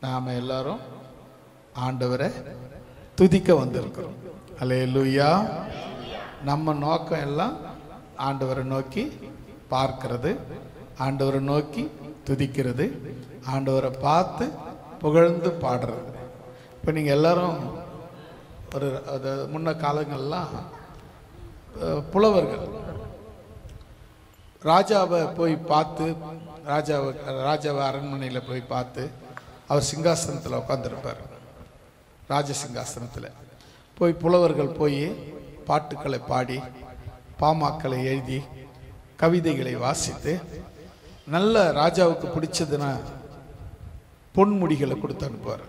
நாம் எல்லாரும் ஆண்டவரை துதிக்க வந்திருக்கிறோம். அல்லேலூயா. நம்ம நோக்கம் எல்லாம் ஆண்டவரை நோக்கி பார்க்கிறது, ஆண்டவரை நோக்கி துதிக்கிறது, ஆண்டவரை பார்த்து புகழ்ந்து பாடுறது. இப்போ நீங்கள் எல்லாரும் ஒரு அது முன்ன காலங்கள்லாம் புலவர்கள் ராஜாவை போய் பார்த்து, ராஜாவை அரண்மனையில் போய் பார்த்து, அவர் சிங்காசனத்தில் உட்காந்துருப்பார். ராஜ சிங்காசனத்தில் போய் புலவர்கள் போய் பாட்டுக்களை பாடி, பாமாக்களை எழுதி, கவிதைகளை வாசித்து, நல்ல ராஜாவுக்கு பிடிச்சதுன்னா பொன்முடிகளை கொடுத்து அனுப்புவார்,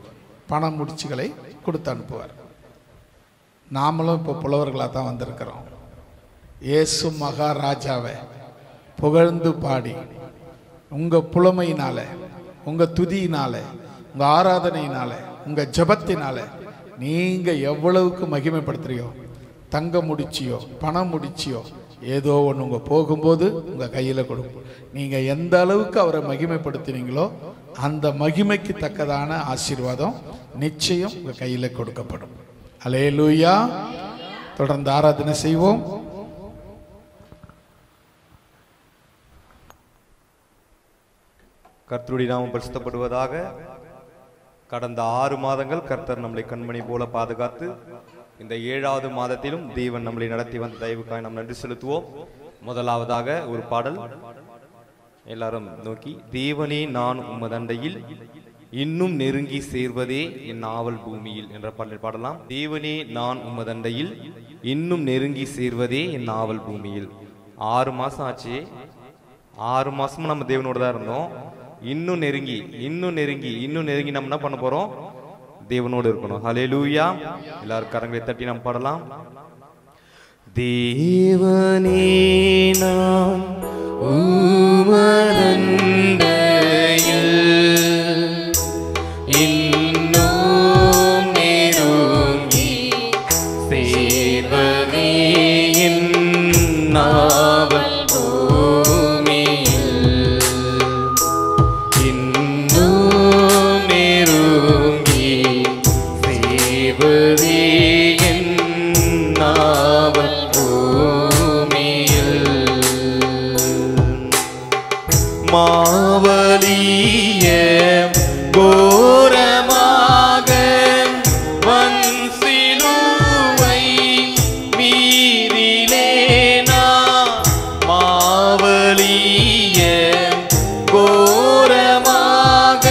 பண முடிச்சுகளை கொடுத்து அனுப்புவார். நாமளும் இப்போ புலவர்களாக தான் வந்திருக்கிறோம். இயேசு மகாராஜாவை புகழ்ந்து பாடி, உங்கள் புலமையினால, உங்கள் துதியினால, உங்கள் ஆராதனையினால, உங்கள் ஜபத்தினால நீங்கள் எவ்வளவுக்கு மகிமைப்படுத்துறியோ, தங்க முடிச்சியோ பணம் முடிச்சியோ ஏதோ ஒன்று உங்கள் போகும்போது உங்கள் கையில் கொடுக்கும். நீங்கள் எந்த அளவுக்கு அவரை மகிமைப்படுத்தினீங்களோ அந்த மகிமைக்கு தக்கதான ஆசீர்வாதம் நிச்சயம் உங்கள் கையில் கொடுக்கப்படும். அல்லேலூயா. தொடர்ந்து ஆராதனை செய்வோம். கர்த்தருடைய நாமம் பரிசுத்தப்படுவதாக. கடந்த 6 மாதங்கள் கர்த்தர் நம்மளை கண்மணி போல பாதுகாத்து இந்த 7வது மாதத்திலும் தேவன் நம்மளை நடத்தி வந்த தயவுக்காய் நாம் நன்றி செலுத்துவோம். முதலாவதாக ஒரு பாடல் எல்லாரும் நோக்கி, தேவனே நான் உமதண்டையில் இன்னும் நெருங்கி சேர்வதே என் ஆவல் பூமியில் என்ற பாடல் பாடலாம். தேவனே நான் உமதண்டையில் இன்னும் நெருங்கி சேர்வதே என் ஆவல் பூமியில். 6 மாசம் ஆச்சு. 6 மாசமும் நம்ம தேவனோட தான் இருந்தோம். இன்னும் நெருங்கி நம்ம என்ன பண்ண போறோம்? தேவனோடு இருக்கணும். ஹல்லேலூயா. எல்லாரும் கரங்களை தட்டி நாம் பாடலாம். தேவனே நான் உமதண்டையில் இன்னும் நெருங்கி சேர்வதே என் ஆவல் பூமியில். இன்னும் நெருங்கி சேர்வதே என் ஆவல் பூமியில். மாவலிய கோரமாக வன் சிலுவை மீதிலே நான் மாவலிய கோரமாக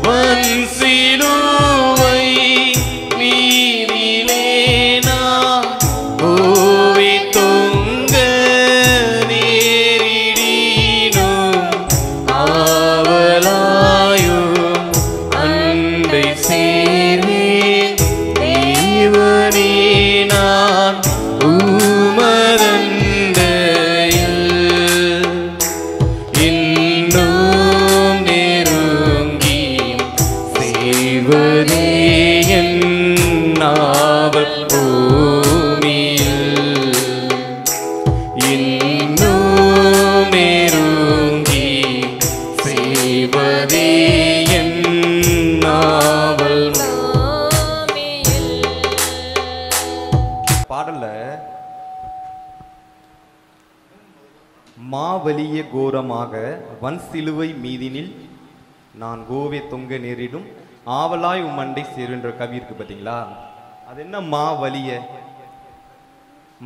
வன் சிலுவை மீதிலே நான் ஓவி தொங்க நேரிடினும் ஆவலாயும் அன்பை சேர்வேன். தேவனே நான் உமதண்டையில் இன்னும் நெருங்கி சேர்வதே என் ஆவல் பூமியில். இன்னும் நெருங்கி சேர்வதே என் ஆவல் பூமியில். பாடல்ல மாவலிய கோரமாக வன் சிலுவை மீதினில் நான் கோவே தொங்க நேரிடும் ஆவலாய் உம்மண்டை சேருன்ற கவி இருக்கு பார்த்தீங்களா? அது என்ன மாவலிய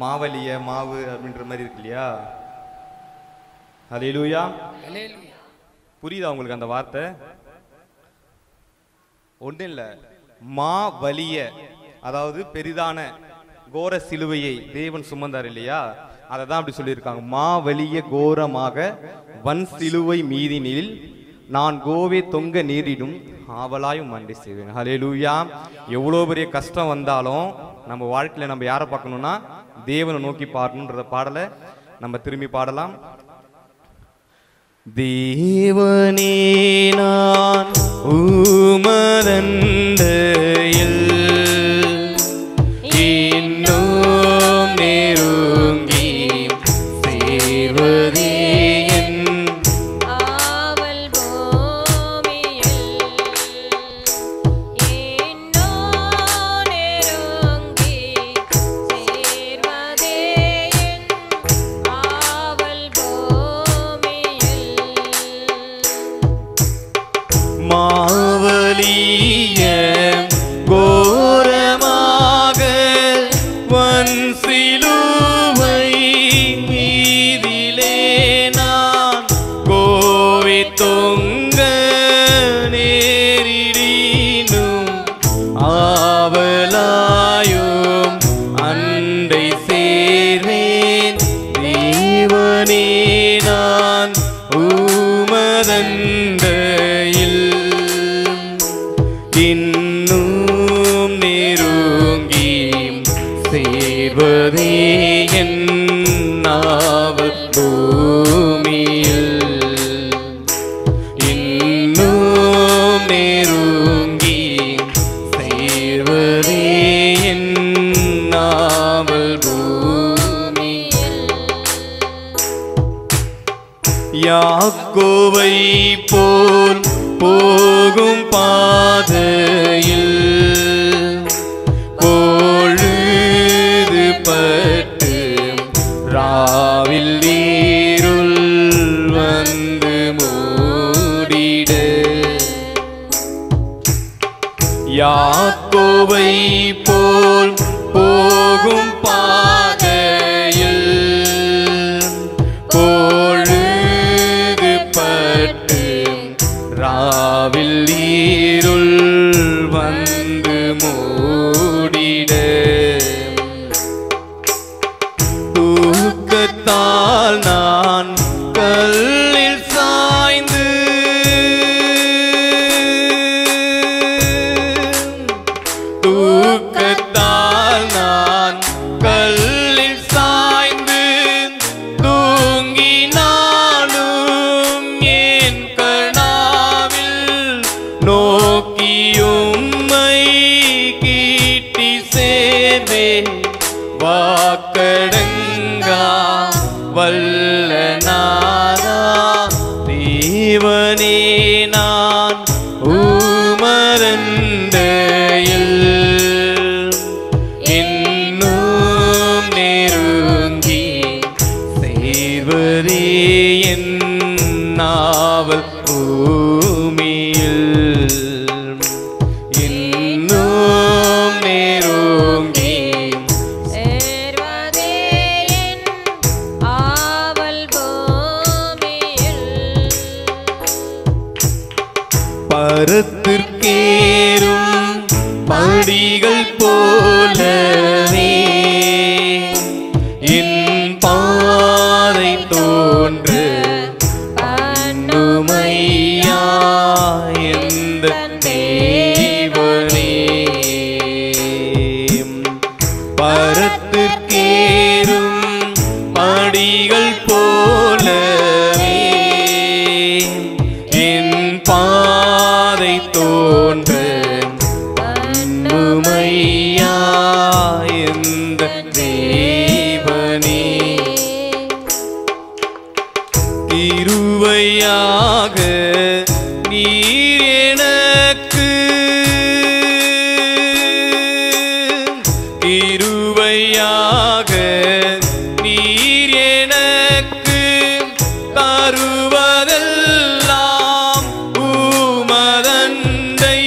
மாவு அப்படின்ற மாதிரி இருக்கு இல்லையா? ஹல்லேலூயா. புரியுதா உங்களுக்கு அந்த வார்த்தை? ஒன்றும் இல்லை. மாவலிய அதாவது பெரிதான கோர சிலுவையை தேவன் சுமந்தார் இல்லையா? அதை தான் அப்படி சொல்லியிருக்காங்க. மாவலிய கோரமாக வன் சிலுவை மீதினில் நான் கோவே தொங்க நேரிடும் ஆவலாயும் மண்டி செய்வேன். ஹல்லேலூயா. எவ்வளோ பெரிய கஷ்டம் வந்தாலும் நம்ம வாழ்க்கையில் நம்ம யாரை பார்க்கணும்னா தேவனை நோக்கி பார்க்கணுன்ற பாடலை நம்ம திரும்பி பாடலாம். தேவனே நான் உமதண்டையில் இன்னும் நெருங்கி சேர்வதே என் ஆவல் பூமியில். மாவலிய கோரமாக வன் சிலுவை மீதிலே நான் கோவி தொங்க நேரிடினும் ஆவலாயும் அண்டை சேர்வேன் தேவனே நான் உமதண்டையில் இன்னும் நெருங்கி சேர்வதே என் நாவல் பூமியில் இன்னும் நெருங்கி சேர்வதே என் நாவல் பூமியில் யாக்கோபை போல் போகும் பாதையில் பொழுது பட்டு ராவில் நீருள் வந்து மூடிட யாக்கோபை போல் போகும் பாதையில் பொழுது பட்டு ராவில் நீருள் வந்து மூடிட தூக்கத்தால் நான் கல்லில் சாய்ந்து தூக்கத்தால் நான் கல்லில் சாய்ந்து தூங்கினாலும் என் கனாவில் நோக்கியும்மை கீட்டி சேர்வே வாக்கடங்கா வல்ல நாதா தேவனே நான் உமரண்டையில் இன்னும் நெருங்கி சேர்வதே என் நாவல் பூமியில் இன்னும் நெருங்கி சேர்வதே என் ஆவல் பூமியில் பரத்திற்கேறும் படிகள் போலவே என் பாதை தோன்ற பண்ணுமையா எந்த தேவனே பரத்திற்கேறும் படிகள் போலவே என் பாதை தோன்ற பண்ணுமையா எந்த தேவனே கிருபையாக நீர் எனக்கு கிருபையாக நீர் எனக்கு தருவதெல்லாம் உமதண்டை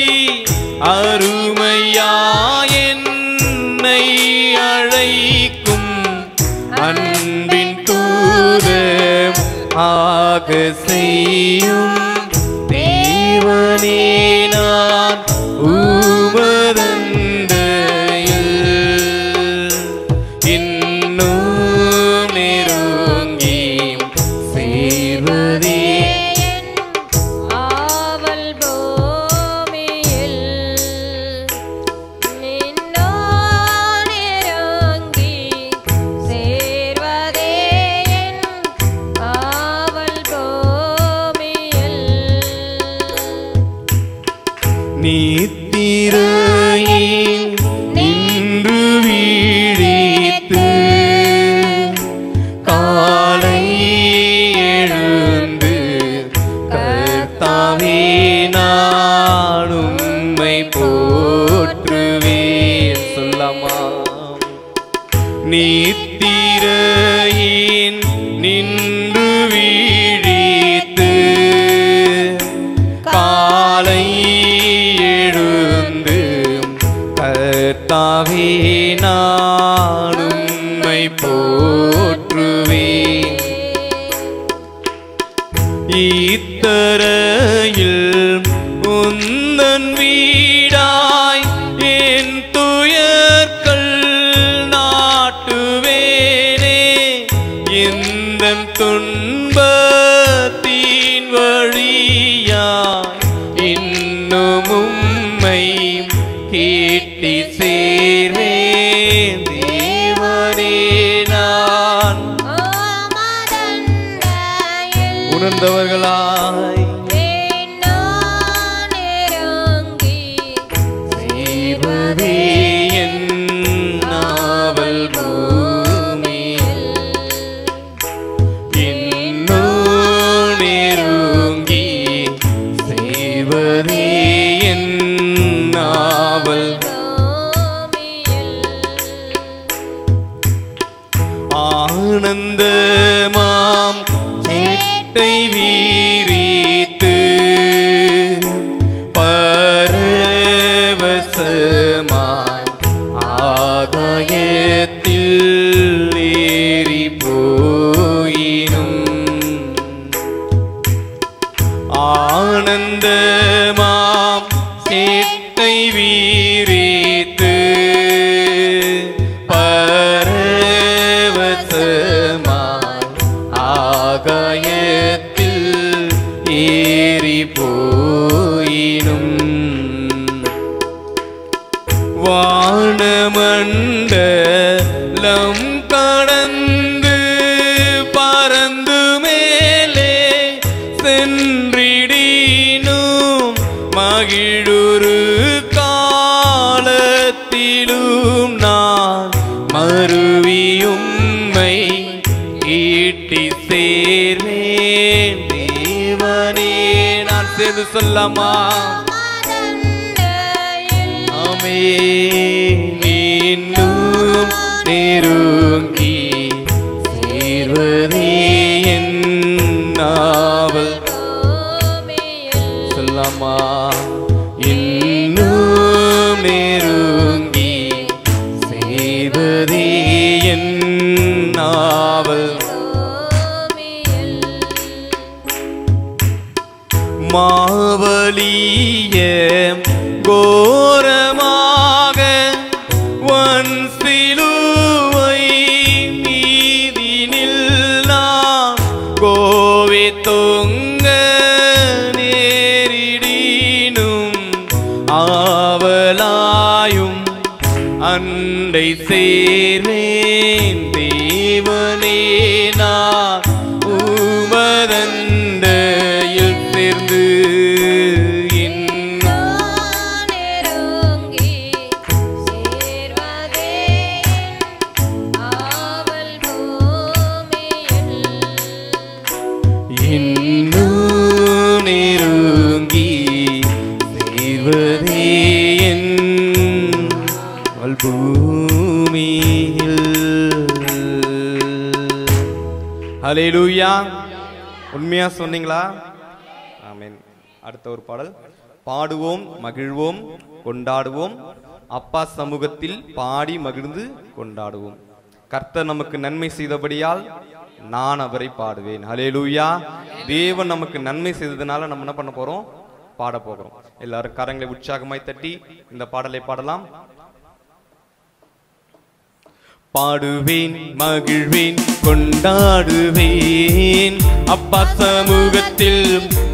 அருமையா என்னை அழைக்கும் அன்பின் தூதம் ஆக செய்யும் தேவனே நான் உமதண்டையில் இன்னும் நெருங்கி சேர்வதே ஆவல் பூமியில் நின்னோ நெருங்கி சேர்வதே என் ஆவல் பூமியில் நீத்திரையில் நின்று வீழித்து காலை எழுந்து கர்த்தாவே நான் உம்மை போற்றுவேன் சொல்லமா நீத்திரையில் நின்று வீழித்து காலை காலை எழுந்து கர்த்தாவே நான் உம்மை போற்றுவேன். இத்தரையில் உந்தன் வீடாய் என் துயர்கள் நாட்டுவேனே. எந்தன் துன்பத்தின் வழியாய் இன்னும் உம்மை கேட்டி சேர்வேன். தேவனே நான் உணர்ந்தவர்களாய் செய்வதே என் நாவல் பூமியில். இன்னும் நெருங்கி செய்வதே என் நாவல். ஆனந்தமாம் சேட்டை வீரித்து பரவசமாய் ஆகாயத்தில் ஏறி போயினும். ஆனந்தமாம் சேட்டை வீரித்து பரவசமாய் ஆகாயத்தில் ஏறி போயினும். வானமண்டலம் கடந்து பறந்து மேலே சென்றிடினும் மகிழுரு காலத்திலும் நான் மறுவியும்மை ஈட்டி சேர்வேன். தேவனே நான் சேர்ந்து சொல்லாமா? இன்னும் நெருங்கி சேர்வதே என் நாவல். சொல்லாமா? இன்னும் நெருங்கி சேர்வதே என் நாவல். மாவலிய கோரமாக வன் சிலுவை மீதினில் நான் கோவே தொங்க நேரிடினும் ஆவலாயும் அண்டை சேர்வேன். தேவனே நான் உமதண்டையில் சேர்ந்து இன்னும் நெருங்கி சேர்வதே என் பூமியில். ஹல்லேலூயா. உண்மையா சொன்னீங்களா? ஆமென். அடுத்த ஒரு பாடல். பாடுவோம் மகிழ்வோம் கொண்டாடுவோம், அப்பா சமூகத்தில் பாடி மகிழ்ந்து கொண்டாடுவோம். கர்த்தர் நமக்கு நன்மை செய்தபடியால் நான் அவரை பாடுவேன். ஹல்லேலூயா. தேவன் நமக்கு நன்மை செய்ததுனால நம்ம என்ன பண்ண போறோம்? பாட போகிறோம். எல்லாரும் கரங்களை உற்சாகமாய் தட்டி இந்த பாடலை பாடலாம். பாடுவேன் மகிழ்வேன் கொண்டாடுவேன், அப்பா சமூகத்தில்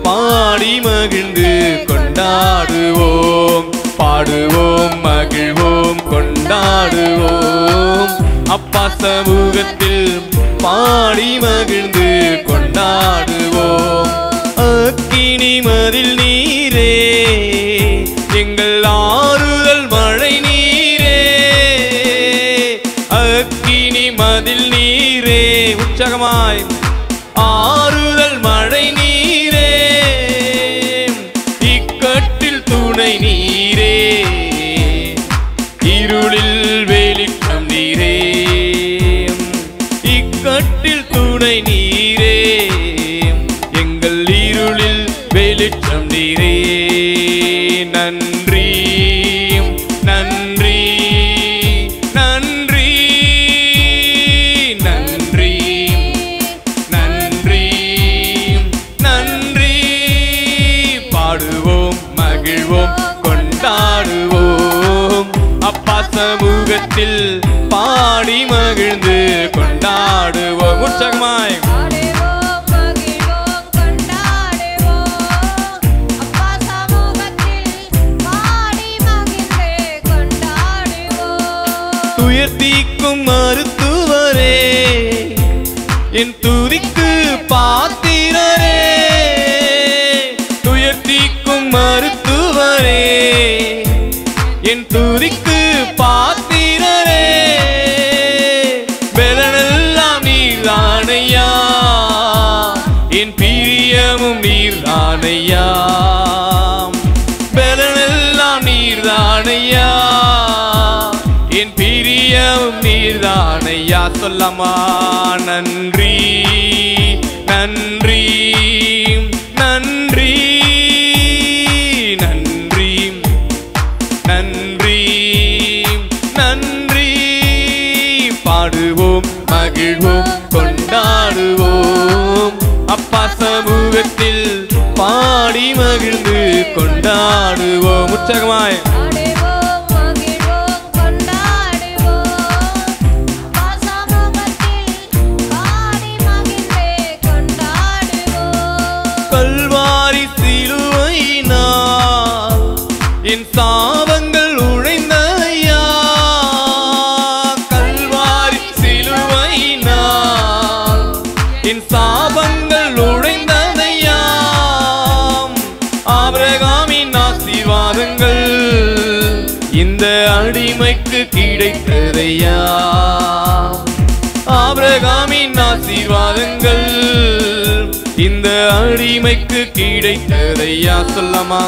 பாடி மகிழ்ந்து கொண்டாடுவோம். பாடுவோம் மகிழ்வோம் கொண்டாடுவோம், அப்பா சமூகத்தில் பாடி மகிழ்ந்து கொண்டாடுவோம். அக்கினி மதில் நீரே, எங்கள் ஆறுதல் மழை நீரே. அக்கினி மதில் நீரே, உற்சாகமாய் ஆறுதல் மழை நீரே. இக்கட்டில் துணை நீரே, இருளில் வெளிச்சம் நீரே. இக்கட்டில் துணை நீரே, எங்கள் இருளில் வெளிச்சம் நீரே. உற்சாகமாய் ஆடுவோம் மகிழ்வோம் கொண்டாடுவோம் அப்பா சமூகத்தில் பாடி மகிழ்ந்தே கொண்டாடுவோம் துயர்த்தீக்கும் மருத்துவரே என் துதிக்கு பாத்திரரே துயர்த்தீக்கும் மருத்துவரே என் துதிக்கு பாத்திரரே பெலனெல்லாம் நீர்தானையா என் பிரியமும் நீர்தானையா பெலனெல்லாம் நீர்தானையா என் பிரியமும் நீர்தானையா சொல்லமா நன்றி நன்றி நன்றி நன்றி நன்றி நன்றி பாடுவோம் மகிழ்வோம் கொண்டாடுவோம் அப்பா சமூகத்தில் பாடி மகிழ்ந்து கொண்டாடுவோம் உற்சாகமாய் ஆடுவோம் மகிழ்வோம் கொண்டாடுவோம் அப்பா சமூகத்தில் பாடி மகிழ்ந்தே கொண்டாடுவோம் கல்வாரி சிலுவையினால் என் சாபங்கள் உழைந்தையா கல்வாரி சிலுவையினால் என் சாபங்கள் உழைந்ததையா ஆபிரகாமின் ஆசீர்வாதங்கள் இந்த அடிமைக்கு கிடைத்ததையா ஆபிரகாமின் ஆசீர்வாதங்கள் இந்த அடிமைக்கு கிடைத்ததையா சொல்லமா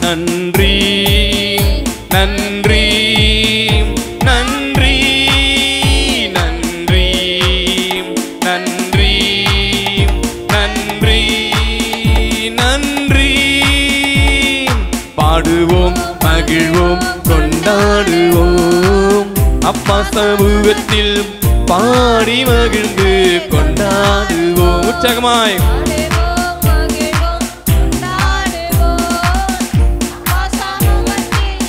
நன்றி நன்றி நன்றி நன்றி நன்றி நன்றி நன்றி பாடுவோம் மகிழ்வோம் கொண்டாடுவோம் அப்பா சமூகத்தில் பாடி மகிழ்ந்து கொண்டாடுவோம் உற்சாகமாய் ஆடுவோம் மகிழ்வோம் கொண்டாடுவோம் அப்பா சமூகத்தில்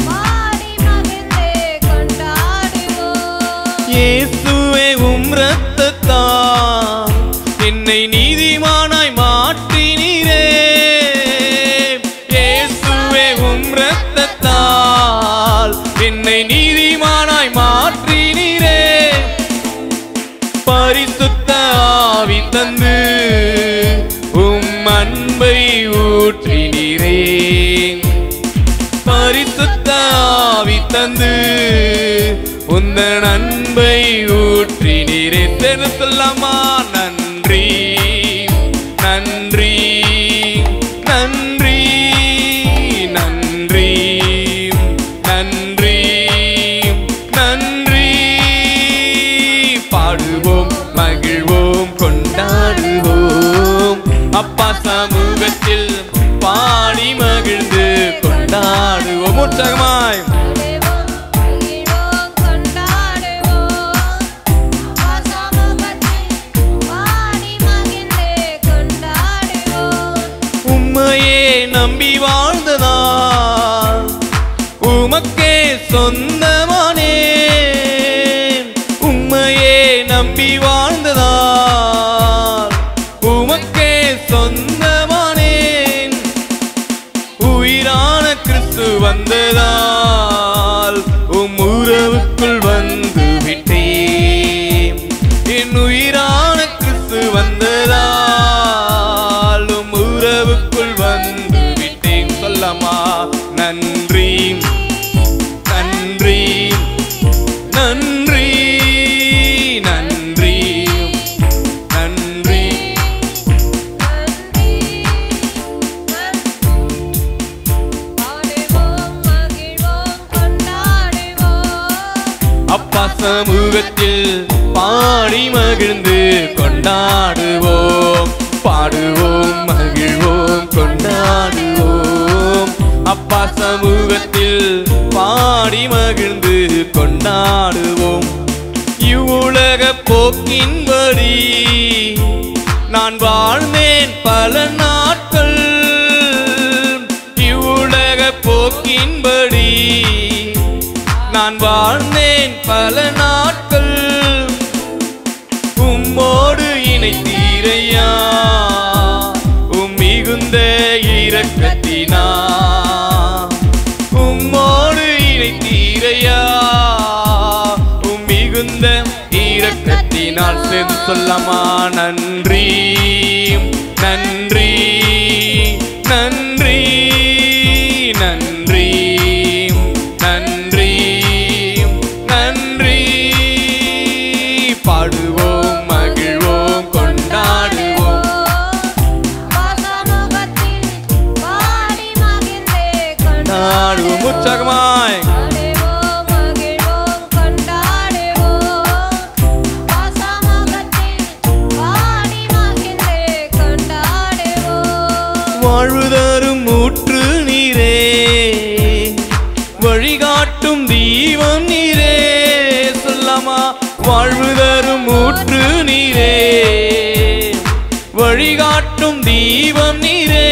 பாடி மகிழ்ந்தே கொண்டாடுவோம் இயேசுவே உம் இரத்தத்தால் என்னை நீதிமானாய் மாற்றினீரே இயேசுவே உம் இரத்தத்தால் என்னை நீதிமானாய் மாற்றினீரே பரிசுத்த ஆவி தந்து உம் அன்பை ஊற்றினீரே பரிசுத்த ஆவி தந்து உந்தன் அன்பை ஊற்றினீரே தெரு சொல்லமா நன்றி நன்றி நன்றி நன்றி நன்றி நன்றி பாடுவோம் மகிழ்வோம் கொண்டாடுவோம் அப்பா சமூகத்தில் பாடி மகிழ்ந்து கொண்டாடுவோம் உற்சாகமாய் ஆடுவோம் மகிழ்வோம் கொண்டாடுவோம் அப்பா சமூகத்தில் பாடி மகிழ்ந்தே கொண்டாடுவோம் உம்மையே நம்பி வாழ்ந்ததால் உமக்கே சொந்தமானே உம்மையே நம்பி வாழ்ந்ததால் உமக்கே சொந்தமானேன் உயிரான கிறிஸ்து வந்ததால் உம் உறவுக்குள் வந்து விட்டேன் என் உயிரான கிறிஸ்து வந்ததால் உம் உறவுக்குள் வந்து விட்டேன் சொல்லமா நன்றி நன்றி நன்றி நன்றி நன்றி ஆடுவோம் மகிழ்வோம் கொண்டாடுவோம் அப்பா சமூகத்தில் பாடி மகிழ்ந்து கொண்டாடுவோம் பாடுவோம் மகிழ்வோம் கொண்டாடுவோம் அப்பா சமூகத்தில் பாடி மகிழ்ந்து கொண்டாடுவோம் இவ்வுலக போக்கின்படி நான் வாழ்ந்தேன் பல நாட்கள் இவ்வுலக போக்கின்படி நான் வாழ்ந்தேன் பல நாட்கள் உம்மோடு இணைத்தீரையா மிகுந்த இரக்கத்தினா உம்மோடு இணைத்தீரையா மிகுந்த இரக்கத்தினால் சேர்ந்து சொல்லமா நன்றி நன்றி நன்றி நன்றி நன்றி நன்றி பாடுவோம் மகிழ்வோம் கொண்டாடுவோம் கொண்டாடுவோம் உற்சாகமாய் வாழ்வுதரும் ஊற்று நீரே வழிகாட்டும் தீபம் நீரே சொல்லாமா வாழ்வுதரும் ஊற்று நீரே வழிகாட்டும் தீபம் நீரே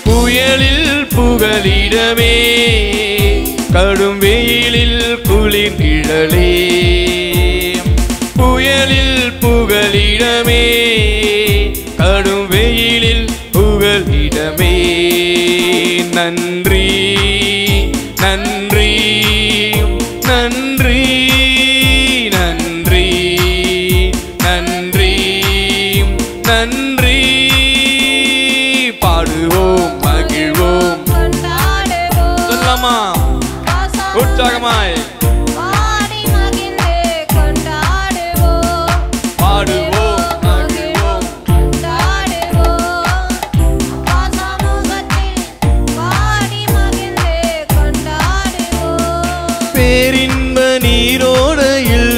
புயலில் புகலிடமே கடும் வெயிலில் குளிர் நிழலே புயலில் புகலிடமே கடும் வெயிலில் புகலிடமே நன்றி நன்றி நன்றி நன்றி நன்றி நன்றி பாடுவோம் மகிழ்வோம் சொல்லமா உற்சாகமாய் பேரின்ப நீரோடையில்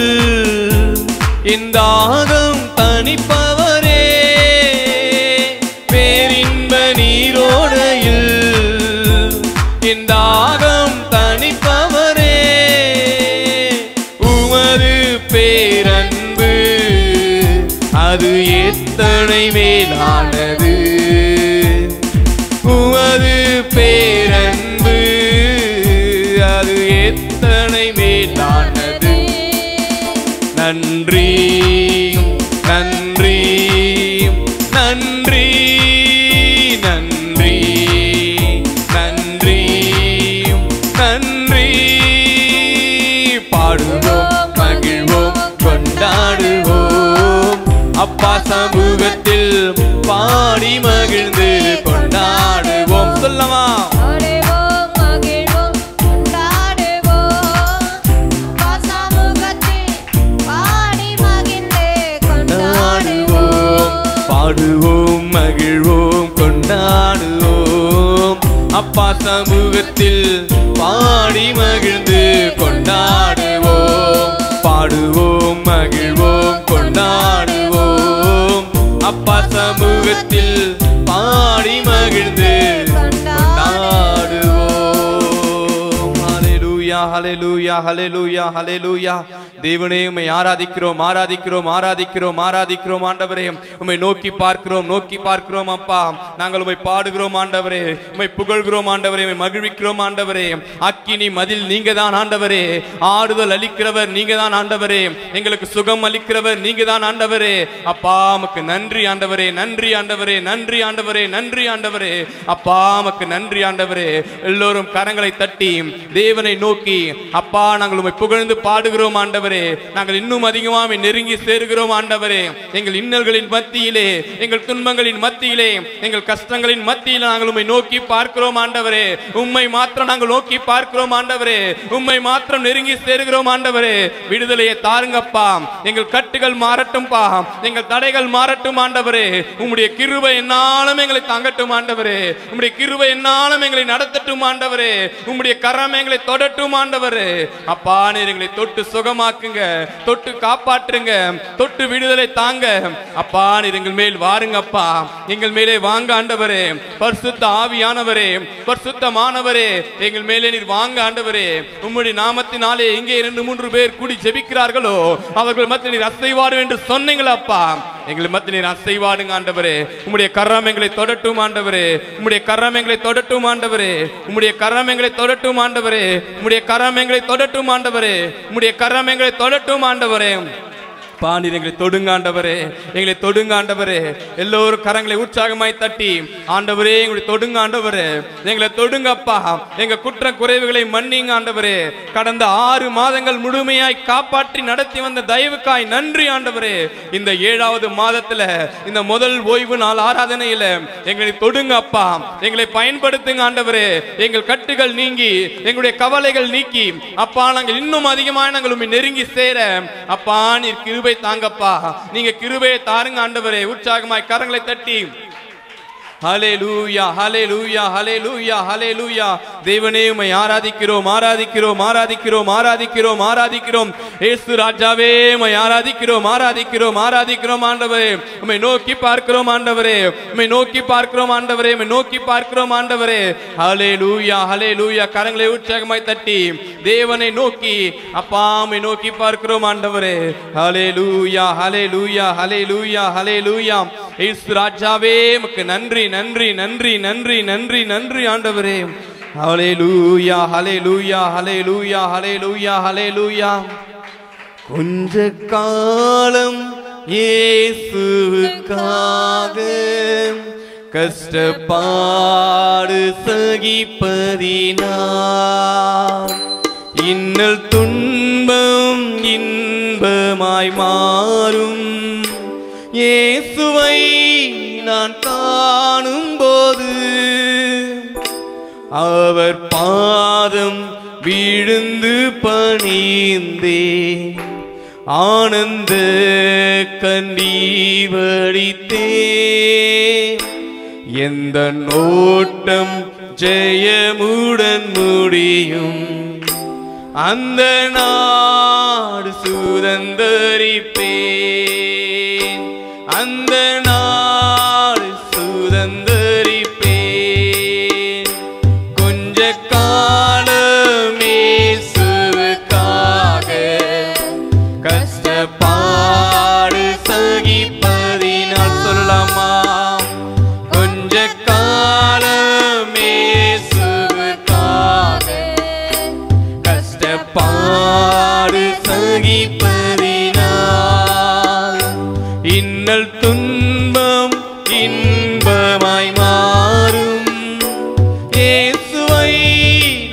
இந்தாகம் தணிப்பவரே பேரின்ப நீரோடையில் இந்தாகம் தணிப்பவரே உமது பேரன்பு அது எத்தனை மேலானது உமது பேரன்பு அது எத்தனை மேலானது நன்றி நன்றி நன்றி நன்றி நன்றி நன்றி பாடுவோம் மகிழ்வோம் கொண்டாடுவோம் அப்பா சமூகத்தில் பாடி மகிழ்ந்து கொண்டாடுவோம் சொல்லமா பாடுவோம் மகிழ்வோம் கொண்டாடுவோம் அப்பா சமூகத்தில் பாடி மகிழ்ந்து கொண்டாடுவோம் பாடுவோம் மகிழ்வோம் கொண்டாடுவோம் அப்பா சமூகத்தில் பாடி மகிழ்ந்து கொண்டாடுவோம் ஹல்லேலூயா ஹல்லேலூயா ஹல்லேலூயா ஹல்லேலூயா தேவனே உம்மை ஆராதிக்கிறோம் ஆராதிக்கிறோம் ஆராதிக்கிறோம் ஆராதிக்கிறோம் ஆண்டவரே உம்மை நோக்கி பார்க்கிறோம் அப்பா நாங்கள் உம்மை பாடுகிறோம் ஆண்டவரே உம்மை புகழ்கிறோம் ஆண்டவரே உம்மை மகிழ்விக்கிறோம் ஆண்டவரே அக்கினி மதில் நீங்க தான் ஆண்டவரே ஆறுதல் அளிக்கிறவர் நீங்க தான் ஆண்டவரே எங்களுக்கு சுகம் அளிக்கிறவர் நீங்க தான் ஆண்டவரே அப்பா உமக்கு நன்றி ஆண்டவரே நன்றி ஆண்டவரே நன்றி ஆண்டவரே நன்றி ஆண்டவரே அப்பா உமக்கு நன்றி ஆண்டவரே எல்லோரும் கரங்களை தட்டி தேவனை நோக்கி அப்பா நாங்கள் உம்மை புகழ்ந்து பாடுகிறோம் ஆண்டவரே நாங்கள் இன்னும் அதிகமாக நெருங்கி சேருகிறோம் ஆண்டவரே எங்கள் இன்னல்களின் மத்தியிலே எங்கள் துன்பங்களின் மத்தியிலே எங்கள் கஷ்டங்களின் மத்தியிலே நாங்கள் உம்மை நோக்கி பார்க்கிறோம் ஆண்டவரே உம்மை மாத்திரம் நாங்கள் நோக்கி பார்க்கிறோம் ஆண்டவரே உம்மை மாத்திரம் நெருங்கி சேருகிறோம் ஆண்டவரே விடுதலையை தாருங்கப்பா எங்கள் கட்டுகள் மாறட்டும்பா எங்கள் தடைகள் மாறட்டும் ஆண்டவரே உம்முடைய கிருபை என்னாலும் எங்களை தாங்கட்டும் ஆண்டவரே உம்முடைய கிருபை என்னாலும் எங்களை நடத்தட்டும் ஆண்டவரே உம்முடைய கரம் எங்களை தொடட்டும் ஆண்டவரே அப்பா நீர் எங்களை தொட்டு சுகமாக்குங்க தொட்டு காப்பாற்றுங்க தொட்டு விடுதலை தாங்க அப்பா நீர் எங்கள் மேல் வாருங்கப்பா எங்கள் மேலே வாங்க ஆண்டவரே பரிசுத்த ஆவியானவரே பரிசுத்தமானவரே எங்கள் மேலே நீர் வாங்க ஆண்டவரே உம்முடைய நாமத்தினாலே எங்கே 2-3 பேர் கூடி ஜெபிக்கிறார்களோ அவர்கள் மத்தியில் நீர் அசைவாடும் என்று சொன்னீங்களப்பா எங்கள் மத்தியில் நீர் அசைவாடுங்க ஆண்டவரே உம்முடைய கரம் எங்களை தொடட்டும் ஆண்டவரே உம்முடைய கரம் எங்களை தொடட்டும் ஆண்டவரே உம்முடைய கரம் எங்களை தொடட்டும் ஆண்டவரே உம்முடைய கரம் எங்களை தொடட்டும் ஆண்டவரே உம்முடைய கரம் எங்களை தொடட்டும் ஆண்டவரே பாண்டி எங்களை தொடுங்க ஆண்டவரே, எங்களை தொடுங்க ஆண்டவரே. எல்லோரும் கரங்களை உற்சாகமாய் தட்டி ஆண்டவரே எங்களை தொடுங்க ஆண்டவரே, எங்களை தொடுங்கப்பா. எங்க குற்ற குறைவுகளை மன்னிங்க ஆண்டவரே. கடந்த 6 மாதங்கள் முழுமையாய் காப்பாற்றி நடத்தி வந்த தயவுக்காய் நன்றி ஆண்டவரே. இந்த 7வது மாதத்துல இந்த முதல் ஓய்வு நாள் ஆராதனையில எங்களை தொடுங்க அப்பா, எங்களை பயன்படுத்துங்க ஆண்டவரே. எங்கள் கட்டுகள் நீங்கி எங்களுடைய கவலைகள் நீக்கி அப்பா நாங்கள் இன்னும் அதிகமாக நாங்கள் உம்மை நெருங்கி சேர அப்பா நீர் கிருபை தாங்கப்பா. நீங்க கிருபையை தாருங்க ஆண்டவரே. உற்சாகமாய் கரங்களை தட்டி ஹல்லேலூயா ஹல்லேலூயா ஹல்லேலூயா ஹல்லேலூயா. தேவனே உம்மை ஆராதிக்கிறோம் ஆராதிக்கிறோம் ஆராதிக்கிறோம் ஆராதிக்கிறோம் ஆராதிக்கிறோம். இயேசு ராஜாவே உம்மை ஆராதிக்கிறோம் ஆராதிக்கிறோம் ஆராதிக்கிறோம் ஆண்டவரே. உம்மை நோக்கி பார்க்கிறோம் ஆண்டவரே, உம்மை நோக்கி பார்க்கிறோம் ஆண்டவரே, உம்மை நோக்கி பார்க்கிறோம் ஆண்டவரே. ஹல்லேலூயா ஹல்லேலூயா. கரங்களை உற்சாகமாய் தட்டி தேவனை நோக்கி அப்பா உம்மை நோக்கி பார்க்கிறோம் ஆண்டவரே. ஹல்லேலூயா ஹல்லேலூயா ஹல்லேலூயா ஹல்லேலூயா. இயேசு ராஜாவே உமக்கு நன்றி நன்றி நன்றி நன்றி நன்றி நன்றி ஆண்டவரே. ஹல்லேலூயா ஹல்லேலூயா ஹல்லேலூயா ஹல்லேலூயா ஹல்லேலூயா. கொஞ்ச காலம் இயேசுவுக்காக கஷ்டப்பாடு சகிப்பதினால் இன்னல் துன்பம் இன்பமாய் மாறும். இயேசுவை நான் காணும் போது அவர் பாதம் விழுந்து பணிந்தே ஆனந்த கண்ணீர் வடித்தே. எந்த நோட்டம் ஜெயமுடன் முடியும், அந்த நாடு சுதந்தரிப்பேன், அந்த நாடு சுதந்தரிப்பேன். கொஞ்ச காலம் இயேசுவுக்காக கஷ்டப்பாடு சகிப்பதினால் சொல்லலாமா? கொஞ்ச காலம் இயேசுவுக்காக கஷ்டப்பாடு சகிப்பதினால் இன்னல் துன்பம் இன்பமாய் மாறும். இயேசுவை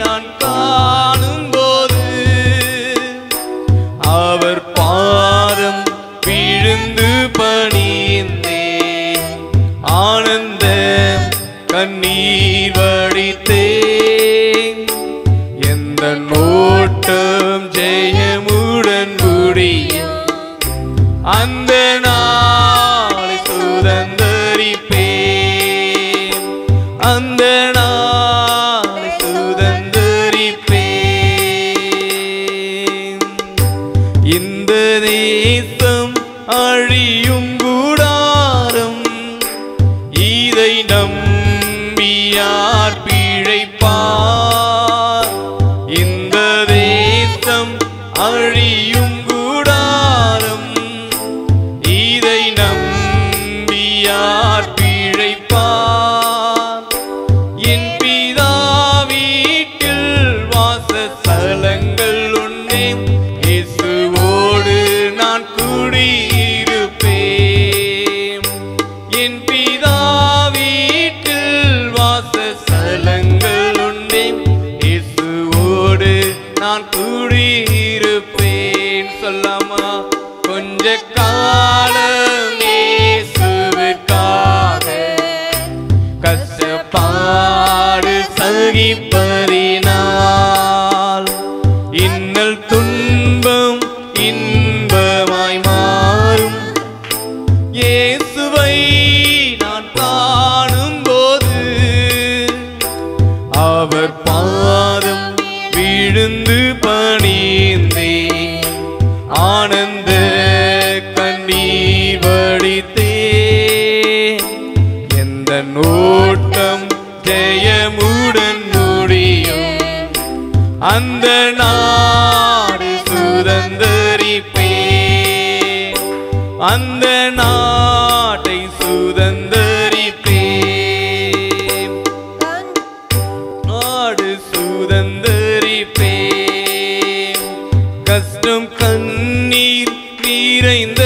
நான் காணும் போது அவர் பாதம் விழுந்து பணிந்தே ஆனந்த கண்ணீர் வடித்தே. எந்த நோட்டம் ஜெயமுடன் முடியும், அந்த நாளை சுதந்தரிப்பேன், அந்த நாளை சுதந்தரிப்பேன். இந்த தேசம் அழியும் கூடாரம், இதை நம்பியார் பிழைப்பார். இந்த தேசம் அழியும் கூடாரம், இதை நம்பியார் பிழைப்பார். என் பிதா வீட்டில் வாசஸ்தலங்கள் உண்டே, இயேசுவோடு நான் குடியிருப்பேன். என் பிதா வீட்டில் வாசஸ்தலங்கள் உண்டே, இயேசுவோடு நான் குடியிருப்பேன். சொல்லாமா? கொஞ்ச காலம் இயேசுவுக்காக கஷ்டப்பாடு சகிப்பதினால் இன்னல் துன்பம் இன்பமாய் மாறும். இயேசுவை நான் காணும் போது அவர் பாதம் விழுந்து பணிந்தே ஆனந்த கண்ணீர் வடித்தே. எந்த நோட்டம் ஜெயமுடன் முடியும், அந்த நாடு சுதந்தரிப்பேன், அந்த நாட்டை சுதந்தரிப்பேன், நாடு சுதந்தரிப்பேன். கஷ்டம் கண்ணீர் நிறைந்த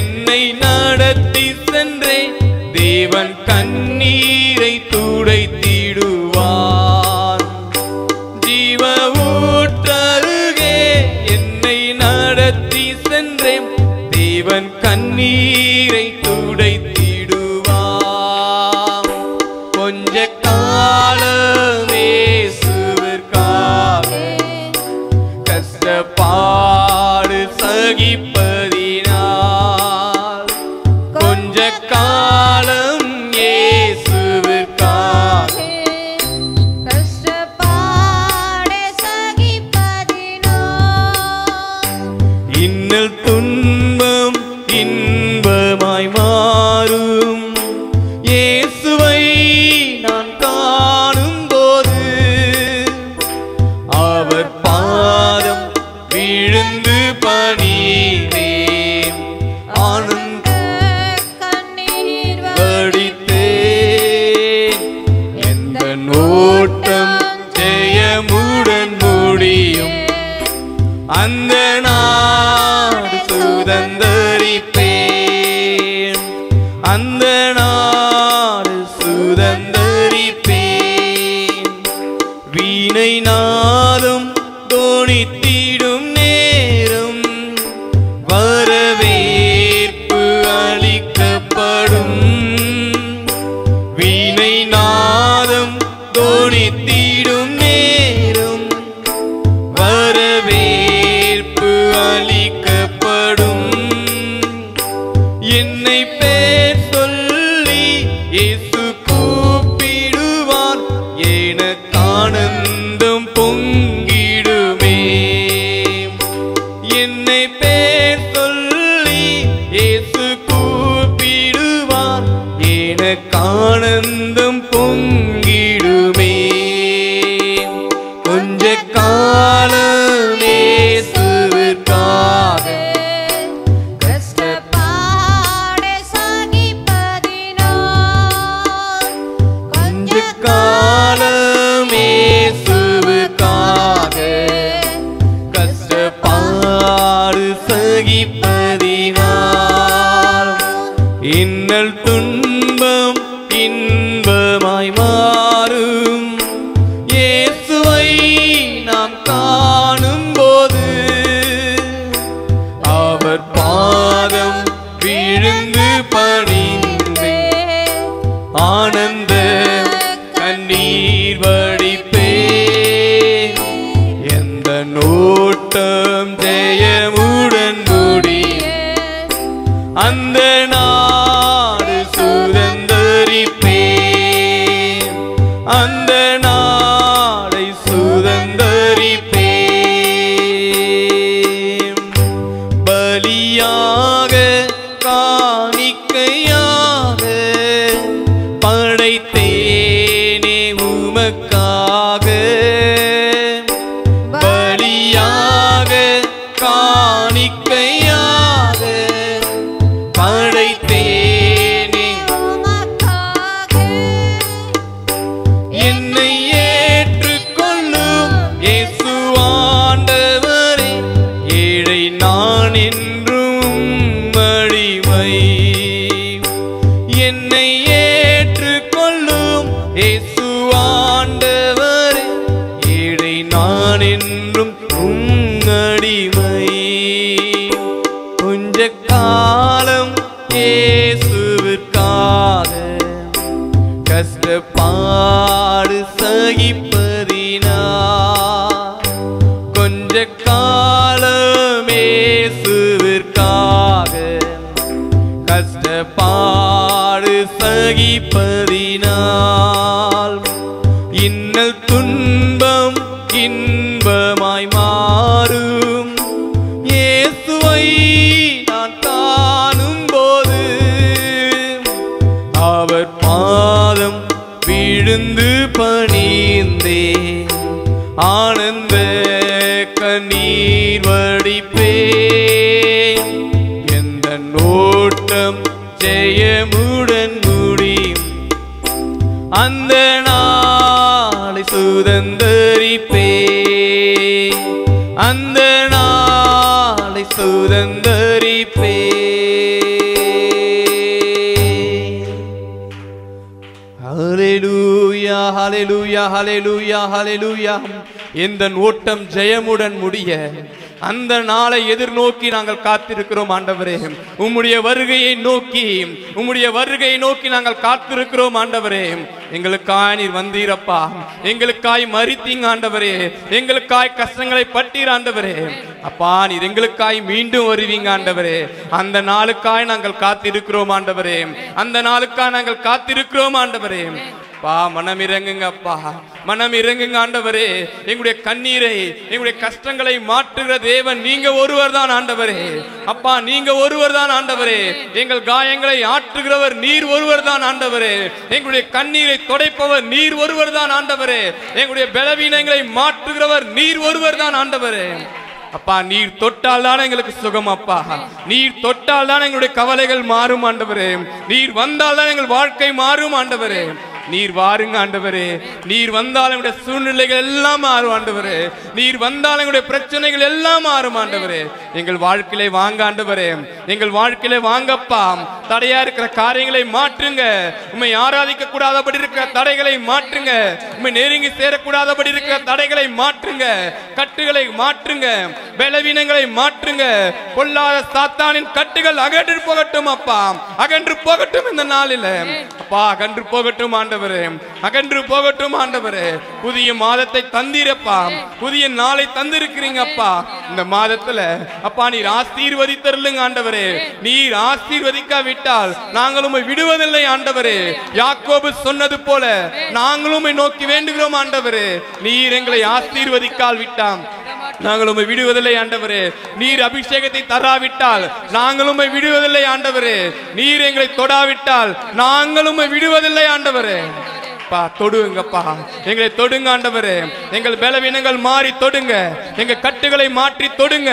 என்னை நடத்தி சென்றே தேவன் கண்ணீரை துடைத்திடுவார். ஜீவ ஊற்றருகே என்னை நடத்தி சென்றே தேவன் கண்ணீரை துடைத்திடுவார். கொஞ்ச காலமே இயேசுவிற்காக கஷ்டப்பாடு சகிப்பதினால், கொஞ்ச காலம் இயேசுவிற்காக கஷ்டப்பாடு சகிப்பதினால், இன்னல் துன்பம் இன்பமாய் மாறும். இயேசுவை நான் காணும் போது அவர் பாதம் விழுந்து பணிவேன். ஆனந்த கண்ணீர் வடித்தேன். எந்த நோட்டம் ஜெயமுடன் முடியும். அந்த நாடு சுதந்தரிப்பேன். அந்த நாடு சுதந்தரிப்பேன். வீணை நாளும் தோணித்திடும் நேரம் வரவேற்பு அளிக்கப்படும். வீணை நாதம் தோணித்திடும் நேரம் வரவேற்பு அளிக்கப்படும். என்னை பேர் சொல்லி இயேசு கூப்பிடுவார். எனக்கு ஆனந்தம் பொங்கிடுமே. என்னை பேர் சொல்லி இயேசு கூப்பிடுவார். எனக்கு ஆனந்தம் பொங்கிடுமே. கொஞ்ச காலம் இயேசுவிற்காக கஷ்டப்பாடு சகிப்பதினால், கொஞ்ச காலம் இயேசுவுக்காக கஷ்டப்பாடு சகிப்பதினால், இன்னல் துன்பம் இன்பமாய் மாறும். இயேசுவை நாம் காணும் போது அவர் பாதம் விழுந்து பணிந்தே ஆனந்த கண்ணீர் வடிப்பேன். எந்த நோட்டம் ஜெயமுடன் முடியும். அந்த நாடு சுதந்தரிப்பேன். அந்த நாடை சுதந்தரிப்பேன். பலியாக காணிக்கையாக படைத்தேனே உமக்காக. பலியாக காணிக்கையாக படைத்தேனே உமக்காக என்னை ஏற்றுக்கொள்ளும் இயேசு ஆண்டவரே. ஏழை நான் என்றும் அடிமை. என்னை ஏற்றுக்கொள்ளும் இயேசு ஆண்டவரே. ஏழை நான் என்றும் அடிமை. கொஞ்ச காலம் இயேசுவிற்காக கஷ்டப்பாடு சகிப்பதினால், கொஞ்ச காலம் இயேசுவிற்காக கஷ்டப்பாடு சகிப்பதினால், இன்னல் துன்பம் இன்பமாய் மாறும். இயேசுவை நான் காணும் போது அவர் பாதம் விழுந்து பணிந்தே ஆனந்த கண்ணீர் வடிப்பேன். எந்த நோட்டம் ஜெயமுடன் முடியும். அந்த நாளை சுதந்தரிப்பேன். அந்த நாளை சுதந்தரிப்பேன். ஹalleluya ஹalleluya ஹalleluya. இந்த ஓட்டம் ஜெயமுடன் முடிய அந்த நாளை எதிர்நோக்கி நாங்கள் காத்திருக்கிறோம் ஆண்டவரே. உம்முடைய வருகையை நோக்கி நாங்கள் காத்திருக்கிறோம் ஆண்டவரே. எங்களுக்காய் நீர் வந்தீரப்பா, எங்களுக்காய் மரித்தீங்க ஆண்டவரே, எங்களுக்காய் கஷ்டங்களை பட்டீர் ஆண்டவரே. அப்பா நீர் எங்களுக்காய் மீண்டும் வருவீங்க ஆண்டவரே. அந்த நாளுக்காய் நாங்கள் காத்திருக்கிறோம் ஆண்டவரே, அந்த நாளுக்காய் நாங்கள் காத்திருக்கிறோம் ஆண்டவரே. பா மனம் இறங்குங்க அப்பா, மனம் இறங்குங்க ஆண்டவரே. எங்களுடைய கண்ணீரை, எங்களுடைய கஷ்டங்களை மாற்றுகிற தேவன் நீங்க ஒருவர் தான் ஆண்டவரே. அப்பா நீங்க ஒருவர் தான் ஆண்டவரே. எங்கள் காயங்களை ஆற்றுகிறவர் நீர் ஒருவர் தான் ஆண்டவரே. எங்களுடைய கண்ணீரை துடைப்பவர் நீர் ஒருவர் தான் ஆண்டவரே. எங்களுடைய பலவீனங்களை மாற்றுகிறவர் நீர் ஒருவர் தான் ஆண்டவரே. அப்பா நீர் தொட்டால் தான் எங்களுக்கு சுகம் அப்பா, நீர் தொட்டால் தான் எங்களுடைய கவலைகள் மாறும் ஆண்டவரே. நீர் வந்தால் தான் எங்கள் வாழ்க்கை மாறும் ஆண்டவரே. நீர் வாருங்க ஆண்டவரே. நீர் வந்தால் எங்களுடைய சூழ்நிலைகள் எல்லாம் மாறும் ஆண்டவரே. நீர் வந்தால் எங்களுடைய பிரச்சனைகள் எல்லாம் மாறும் ஆண்டவரே. எங்கள் வாழ்க்கையிலே வாங்க ஆண்டவரே, எங்கள் வாழ்க்கையிலே வாங்கப்பா. தடையா இருக்கிற காரியங்களை மாற்றுங்க. உம்மை ஆராதிக்க கூடாதபடி இருக்கிற தடைகளை மாற்றுங்க. உம்மை நெருங்கி சேரக்கூடாதபடி இருக்கிற தடைகளை மாற்றுங்க. கட்டுகளை மாற்றுங்க, பலவீனங்களை மாற்றுங்க. பொல்லாத சாத்தானின் கட்டுகள் அகன்று போகட்டும் அப்பா, அகன்று போகட்டும் இந்த நாளில் அப்பா, அகன்று போகட்டும் ஆண்டவரே, அகன்று போகட்டும் ஆண்டவரே. புதிய மாதத்தை தந்தீரப்பா, புதிய நாளை தந்திருக்கிறீங்கப்பா. இந்த மாதத்துல அப்பா நீர் ஆசீர்வதித்தருளுங்க ஆண்டவரே. நீர் ஆசீர்வதிக்காவிட்டால் நாங்கள் உம்மை விடுவதில்லை ஆண்டவரே. யாக்கோபு சொன்னது போல நாங்களும் உம்மை நோக்கி வேண்டுகிறோம் ஆண்டவரே. நீர் எங்களை ஆசீர்வதிக்கால் விட்டாம் நாங்கள் உம்மை விடுவதில்லை ஆண்டவரே. நீர் அபிஷேகத்தை தராவிட்டால் நாங்கள் உம்மை விடுவதில்லை ஆண்டவரே. நீர் எங்களை தொடாவிட்டால் நாங்கள் உம்மை விடுவதில்லை ஆண்டவரே. தொடுங்கப்பா, எங்களை தொடுங்க ஆண்டவரே. எங்கள் பலவீனங்கள் மாறி தொடுங்க, எங்க கட்டுகளை மாற்றி தொடுங்க.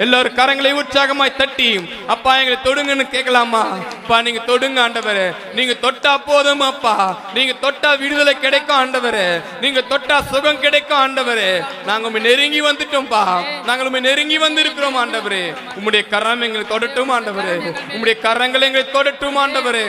எல்லாரும் கரங்களை உற்சாகமாய் தட்டி அப்பா எங்களை தொடுங்கன்னு கேட்கலாமா? அப்பா நீங்க தொடுங்க ஆண்டவரே. நீங்க தொட்டா போதும் அப்பா, நீங்க தொட்டா விடுதலை கிடைக்கும் ஆண்டவரே. நீங்க தொட்டா சுகம் கிடைக்கும் ஆண்டவரே. நாங்க உம்மை நெருங்கி வந்துட்டோம்பா, நாங்கள் உம்மை நெருங்கி வந்திருக்கிறோம் ஆண்டவரே. உம்முடைய கரம் எங்களை தொடட்டும் ஆண்டவரே, உம்முடைய கரங்கள் எங்களை தொடட்டும் ஆண்டவரே.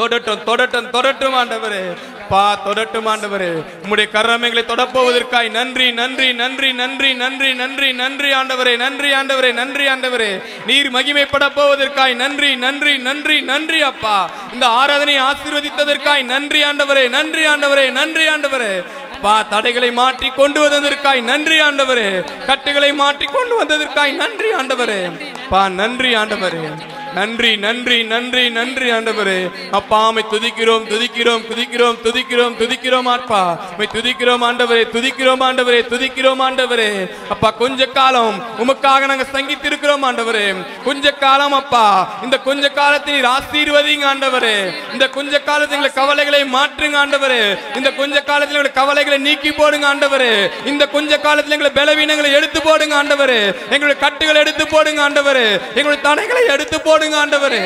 தொடட்டும் தொடட்டும் தொடட்டும் ஆண்டவரே. பா தொடட்டும் ஆண்டவரே. உம்முடைய கரம் எங்களை தொடப்போவதற்காய் நன்றி நன்றி நன்றி நன்றி நன்றி நன்றி நன்றி ஆண்டவரே. நன்றி ஆண்டவரே, நன்றி ஆண்டவரே. நீர் மகிமைப்பட போவதற்காய் நன்றி நன்றி நன்றி நன்றி அப்பா. இந்த ஆராதனை ஆசீர்வதித்ததற்காய் நன்றி ஆண்டவரே, நன்றி ஆண்டவரே, நன்றி ஆண்டவரே. பா தடைகளை மாற்றி கொண்டு வந்ததற்காய் நன்றி ஆண்டவரே. கட்டுகளை மாற்றி கொண்டு வந்ததற்காய் நன்றி ஆண்டவரே. பா நன்றி ஆண்டவரே, நன்றி நன்றி நன்றி நன்றி ஆண்டவரே. அப்பா மை துதிக்கிறோம் துதிக்கிறோம் துதிக்கிறோம் துதிக்கிறோம் துதிக்கிறோம் அப்பா, மை துதிக்கிறோம் ஆண்டவரே, துதிக்கிறோம் ஆண்டவரே, துதிக்கிறோம் ஆண்டவரே. அப்பா கொஞ்ச காலம் உமக்காக நாங்க சங்கித்திருக்கிறோம் ஆண்டவரே. கொஞ்ச காலம் அப்பா, இந்த கொஞ்ச காலத்தை நீர் ஆசீர்வதிங்க ஆண்டவரே. இந்த கொஞ்ச காலத்தில் எங்களை கவலைகளை மாற்றுங்க ஆண்டவரே. இந்த கொஞ்ச காலத்தில் எங்களை கவலைகளை நீக்கி போடுங்க ஆண்டவரே. இந்த கொஞ்ச காலத்தில் எங்களை பலவீனங்களை எடுத்து போடுங்க ஆண்டவரே. எங்களுடைய கட்டுகளை எடுத்து போடுங்க ஆண்டவரே. எங்களுடைய தடைகளை எடுத்து போடுங்க ஆண்டவரே.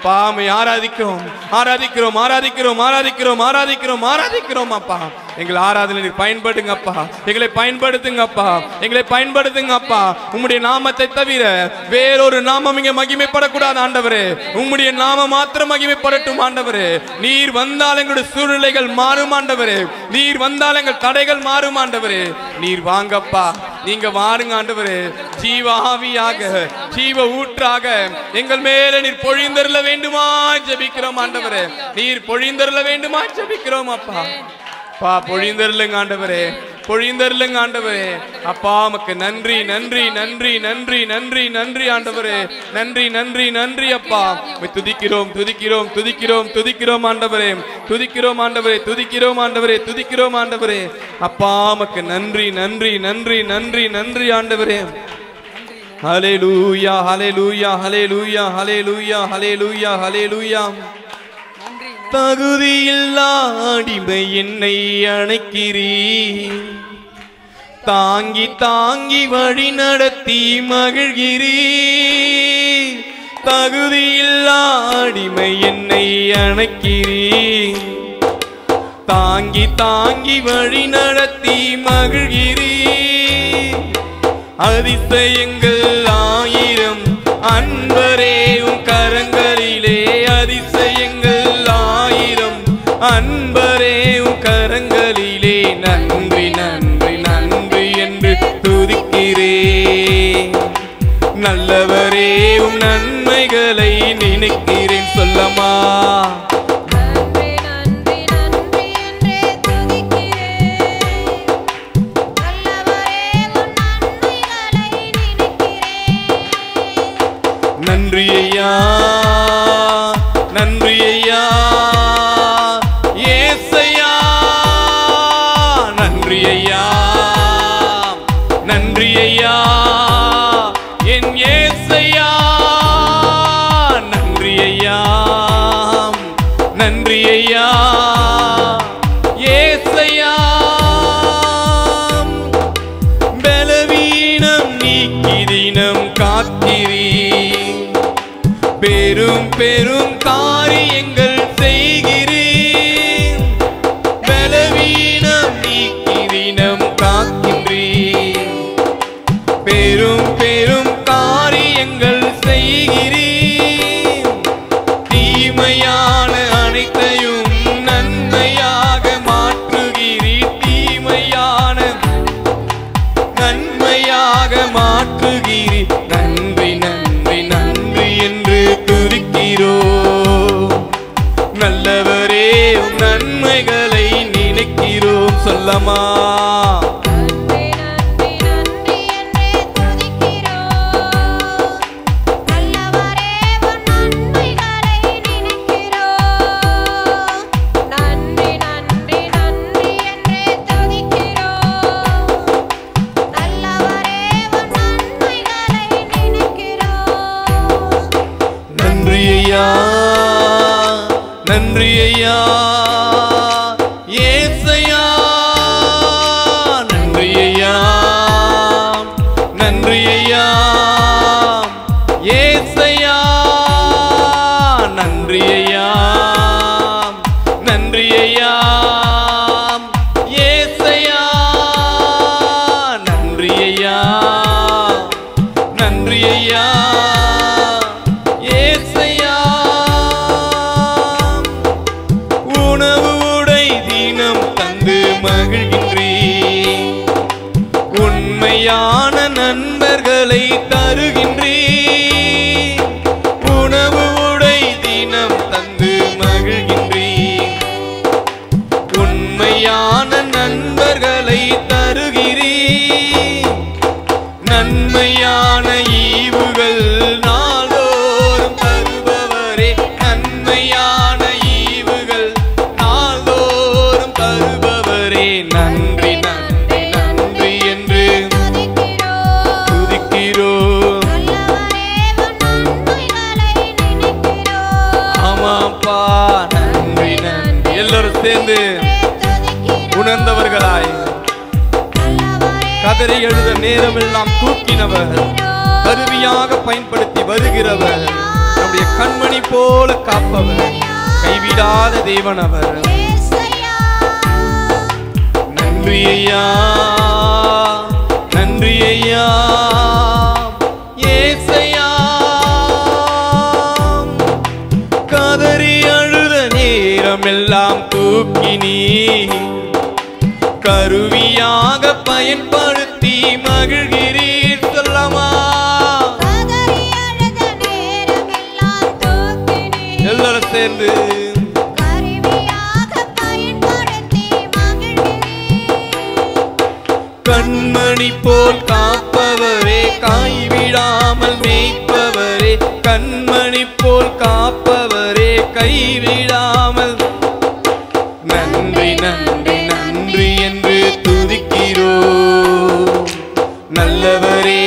பாமை ஆராதிக்கிறோம் ஆராதிக்கிறோம் ஆராதிக்கிறோம் ஆராதிக்கிறோம் ஆராதிக்கிறோம் ஆராதிக்கிறோம் அப்பா. எங்களை ஆராதனை பயன்படுங்க அப்பா, எங்களை பயன்படுத்துங்க அப்பா, எங்களை பயன்படுத்துங்க அப்பா. உம்முடைய நாமத்தை தவிர வேறொரு நாமம் இங்கே மகிமைப்படக்கூடாது ஆண்டவரே. உம்முடைய நாமம் மாத்திரம் மகிமைப்படட்டும் ஆண்டவரே. நீர் வந்தால் எங்களுடைய சூழ்நிலைகள் மாறும் ஆண்டவரே. நீர் வந்தால் எங்கள் தடைகள் மாறும் ஆண்டவரே. நீர் வாங்கப்பா, நீங்க வாருங்க ஆண்டவரே. ஜீவ ஆவியாக, ஜீவ ஊற்றாக எங்கள் மேல நீர் பொழிந்தருள வேண்டுமா ஜெபிக்கிறோம் ஆண்டவரே. நீர் பொழிந்தருள வேண்டுமா ஜெபிக்கிறோம் அப்பா. பா பொழிந்தருளுங்க ஆண்டவரே, பொழிந்தருளுங்க ஆண்டவரே. அப்பா உமக்கு நன்றி நன்றி நன்றி நன்றி நன்றி நன்றி ஆண்டவரே. நன்றி நன்றி நன்றி அப்பா. துதிக்கிறோம் துதிக்கிறோம் துதிக்கிறோம் துதிக்கிறோம் ஆண்டவரே. துதிக்கிறோம் ஆண்டவரே, துதிக்கிறோம் ஆண்டவரே, துதிக்கிறோம் ஆண்டவரே. அப்பா உமக்கு நன்றி நன்றி நன்றி நன்றி நன்றி ஆண்டவரே. ஹல்லேலூயா ஹல்லேலூயா ஹல்லேலூயா ஹல்லேலூயா ஹல்லேலூயா ஹல்லேலூயா. தகுதியில்லா அடிமை என்னை அணைக்கிறீ, தாங்கி தாங்கி வழி நடத்தி மகிழ்கிறீ. தகுதியில்லா அடிமை என்னை அணைக்கிறீ, தாங்கி தாங்கி வழி நடத்தி மகிழ்கிறீ. அதிசயங்கள் ஆயிரம் அன்பரே உம் கரங்களிலே, அதிசயங்கள் ஆயிரம் அன்பரே உம் கரங்களிலே. நன்மைகளை நினைக்கிறேன் சொல்லமா. நன்றி நன்றி நன்றி என்றே துதிக்கிறேன். நல்லவரே உன் நன்மைகளை நினைக்கிறேன். நன்றி ஐயா நன்றி ஐயா ஏசையா நன்றி ஐயா நன்றி ஐயா என் ஏசையா நன்றி ஐயா நன்றி ஐயா ஏசையா பலவீனம் நீக்கி தினம் காக்கிறீ பெரும் பெரும் காரியங்கள் செய்கிறேன். பலவீனம் நீக்கி தினம் காக்கின்றேன். பெரும் பெரும் காரியங்கள் செய்கிறேன். தீமையான அனைத்தையும் நன்மையாக மாற்றுகிறீர். தீமையான நன்மையாக மாற்றுகிறீர். நன்றி நன்றி நன்றி என்று துதிக்கிறோ. நல்லவரே நன்மைகளை நினைக்கிறோம் சொல்லமா. நன்றி நன்றி நன்றி என்றே துதிக்கிறோம். நல்லவரே உன் நன்மைகளை நினைக்கிறோம். நன்றி நன்றி நன்றி என்றே துதிக்கிறோம். நல்லவரே உன் நன்மைகளை நினைக்கிறோம். நன்றி ஐயா நன்றி ஐயா ஏசையா நன்றி ஐயா நன்றி ஐயா ஏசையா நன்றி ஐயா நன்றி ஐயா ஏசையா நன்றி ஐயா நன்றி ஐயா ஏசையா உணவு உடை தினம் தந்து மகிழ்கின்றேன். உண்மையான நண்பர்களை தருகின்றேன். உணவு உடை தினம் தந்து மகிழ்கின்றேன். உண்மையான நண்பர்களை தருகிறேன். நன்மையான ஈவுகள் நாள்தோறும் தருபவரே. நன்மையான ஈவுகள் நாள்தோறும் தருபவரே. நன்றி நன்றி நன்றி என்று துதிக்கிறோம். துதிக்கிறோம். நல்லவரே உன் நன்மைகளை நினைக்கிறோம். ஆமாப்பா நன்றி நன்றி. எல்லாரும் சேர்ந்து துதிக்கிறோம். உணர்ந்தவர்களாய் கதறி எழுத நேரமெல்லாம் தூக்கினவர், கருவியாக பயன்படுத்தி வருகிறவர், நம்முடைய கண்மணி போல காப்பவர், கைவிடாத தேவன் அவர். ஏசையா நன்றி ஐயா நன்றி ஐயா ஏசையா. கதறி அழுத நேரமெல்லாம் தூக்கினீ கருவியாக பயன்படுத்தி மகிழ்கிறீர் சொல்லமா. கதறி அழுத நேரமெல்லாம் தூக்கினீர். எல்லாரும் சேர்ந்து கருவியாக பயன்படுத்தி மகிழ்கிறீர். கண்மணி போல் காப்பவரே, கைவிடாமல் மேய்ப்பவரே. கண்மணி போல் காப்பவரே, கைவிடாமல். நன்றி நன்றி நன்றி என்று துதிக்கிறோம். நல்லவரே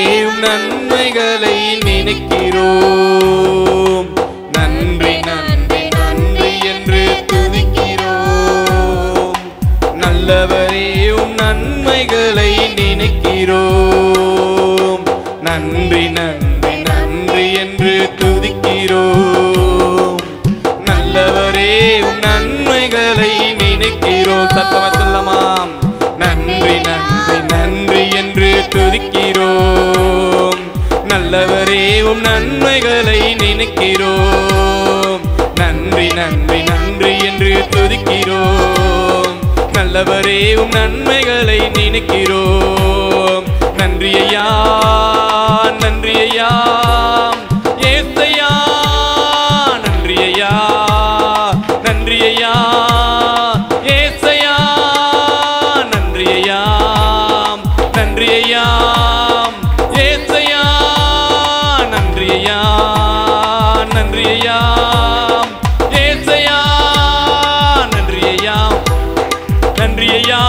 நன்மைகளை நினைக்கிறோம். நன்றி நன்றி நன்றி என்று துதிக்கிறோம். நல்லவரே நன்மைகளை நினைக்கிறோம். நன்றி நன்றி நன்றி என்று துதிக்கிறோம். நல்லவரே நன்மைகளை நினைக்கிறோம். சத்தமா சொல்லமாம். நன்றி நன்றி நன்றி என்று துதிக்கிறோம். நல்லவரே நன்மைகளை நினைக்கிறோம். நன்றி நன்றி நன்றி என்று துதிக்கிறோம். நல்லவரே நன்மைகளை நினைக்கிறோம். நன்றி ஐயா நன்றி ஐயா ஏசையா ஐயா ஏசையா நன்றி ஐயா நன்றி ஐயா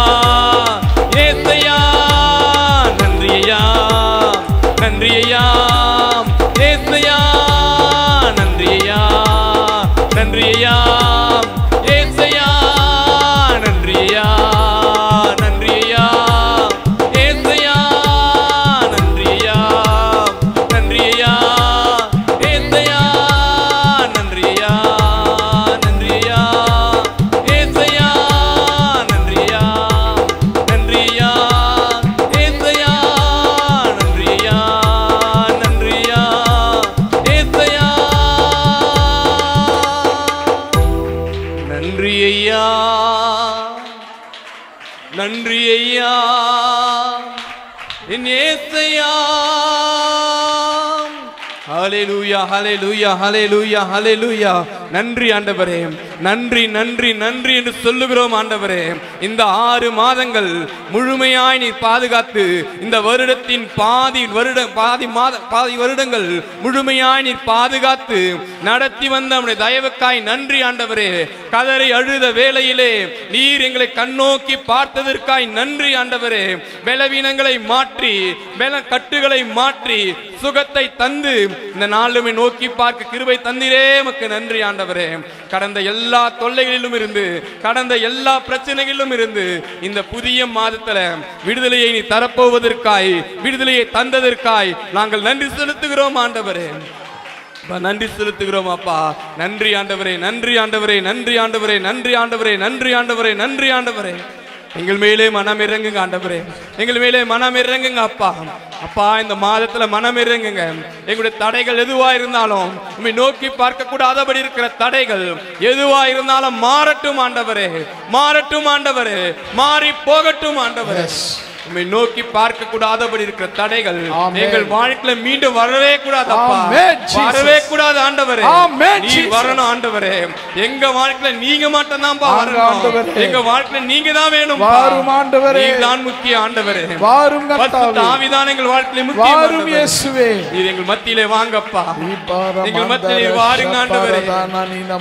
ஏசையா நன்றி ஐயா நன்றி ஐயா ஏசையா நன்றி ஐயா நன்றி ஐயா ஏசையா நன்றி ஐயா நன்றி ஐயா ஏசையா நன்றி ஐயா நன்றி ஐயா ஏசையா நன்றி ஐயா நன்றி ஐயா ஏசையா நன்றி ஐயா நன்றி ஐயா ஏசையா நன்றி ஐயா நன்றி ஐயா ஏசையா நன்றி ஐயா நன்றி ஐயா என் ஏசையா ஹalleluya ஹalleluya ஹalleluya ஹalleluya நன்றி ஆண்டவரே நன்றி நன்றி நன்றி என்று சொல்லுகிறோம் ஆண்டவரே இந்த 6 மாதங்கள் முழுமையாய் நீர் பாதுகாத்து இந்த வருடத்தின் பாதி வருடங்கள் முழுமையாய் நீர் பாதுகாத்து நடத்தி வந்த நம்முடைய தயவுக்காய் நன்றி ஆண்டவரே கதறி அழுத வேளையிலே நீர் எங்களை கண்ணோக்கி பார்த்ததற்காய் நன்றி ஆண்டவரே பலவீனங்களை மாற்றி கட்டுகளை மாற்றி சுகத்தை தந்து இந்த நாளுமே நோக்கி பார்க்க கிருபை தந்திரே உமக்கு நன்றி ஆண்டவரே கடந்த எல்லா தொல்லைகளிலும் இருந்து கடந்த எல்லா பிரச்சனைகளிலும் இருந்து இந்த புதிய மாதத்துல விடுதலையை நீ தரப்போவதற்காய் விடுதலையை தந்ததற்காய் நாங்கள் நன்றி செலுத்துகிறோம் ஆண்டவரே நன்றி செலுத்துகிறோம் அப்பா நன்றி ஆண்டவரே நன்றி ஆண்டவரே நன்றி ஆண்டவரே நன்றி ஆண்டவரே நன்றி ஆண்டவரே நன்றி ஆண்டவரே எங்கள் மேலே மனம் இறங்குங்க ஆண்டவரே எங்கள் மேலே மனம் இறங்குங்க அப்பா அப்பா இந்த மாதத்துல மனம் இறங்குங்க எங்களுடைய தடைகள் எதுவா இருந்தாலும் உம்மை நோக்கி பார்க்க கூடாதபடி இருக்கிற தடைகள் எதுவா இருந்தாலும் மாறட்டும் ஆண்டவரே மாறட்டும் ஆண்டவரே மாறி போகட்டும் ஆண்டவரே உம்மை நோக்கி பார்க்க கூடாதபடி இருக்கிற தடைகள் எங்கள் வாழ்க்கையில மீண்டும் வரவே கூடாது அப்பா வரவே கூடாது ஆண்டவரே நீ வரணும் ஆண்டவரே எங்க வாழ்க்கையில நீங்க மட்டும் தான் வரணும் எங்க வாழ்க்கையில நீங்க தான் வேணும் வாரும் ஆண்டவரே நீதான் முக்கிய ஆண்டவரே வாரும் கர்த்தாவே ஆவிதான் எங்கள் வாழ்க்கையில முக்கியம் வாரும் இயேசுவே நீர் எங்கள் மத்தியிலே வாங்கப்பா எங்கள் மத்தியிலே வாருங்க ஆண்டவரே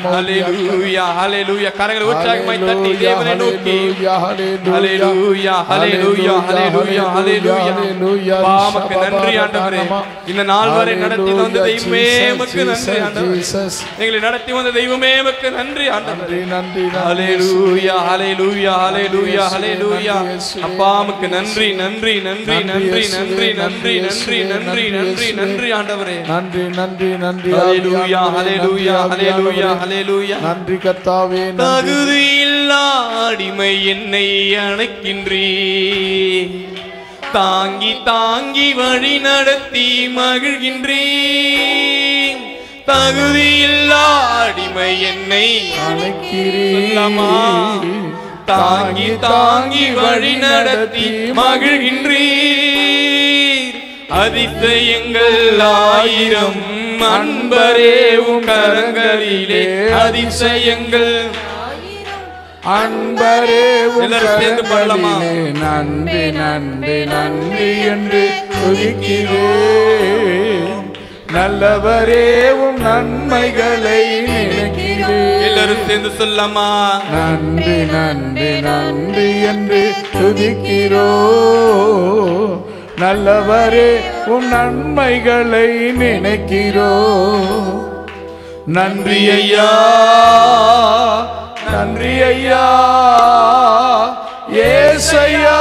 ஹalleluya ஹalleluya கரங்களை உற்சாகமாய் தட்டி தேவனை நோக்கி ஹalleluya ஹalleluya ஹalleluya ஹalleluya பாமக்கு நன்றி ஆண்டவரே இந்த நாள் வரை நடத்தி வந்த தெய்வமே உமக்கு நன்றி ஆண்டவரே எங்களை நடத்தி வந்த தெய்வமே உமக்கு நன்றி ஆண்டவரே நன்றி ஹalleluya ஹalleluya ஹalleluya ஹalleluya அப்பா உமக்கு நன்றி நன்றி நன்றி நன்றி நன்றி நன்றி நன்றி நன்றி நன்றி நன்றி ஆண்டவரே நன்றி நன்றி நன்றி ஹalleluya ஹalleluya ஹalleluya ஹalleluya நன்றி கர்த்தாவே தகுதியில்லா அடிமை என்னை அணைக்கின்றீ தாங்கி தாங்கி வழி நடத்தி மகிழ்கின்றேன் தகுதியில்லா அடிமை என்னை அழைக்கிறேன் தாங்கி தாங்கி வழி நடத்தி மகிழ்கின்றீர் அதிசயங்கள் 1000 அன்பரே உம் கரங்களிலே அதிசயங்கள் அன்பரே எல்லாரும் சேர்ந்து பாடலாமா நன்றி நன்றி நன்றி என்று துதிக்கிறேன் நல்லவரே உம் நன்மைகளை நினைக்கிறேன் எல்லாரும் சேர்ந்து சொல்லலாமா நன்றி நன்றி நன்றி என்று துதிக்கிறோ நல்லவரே உம் நன்மைகளை நினைக்கிறோ நன்றி ஐயா நன்றி ஐயா ஏசையா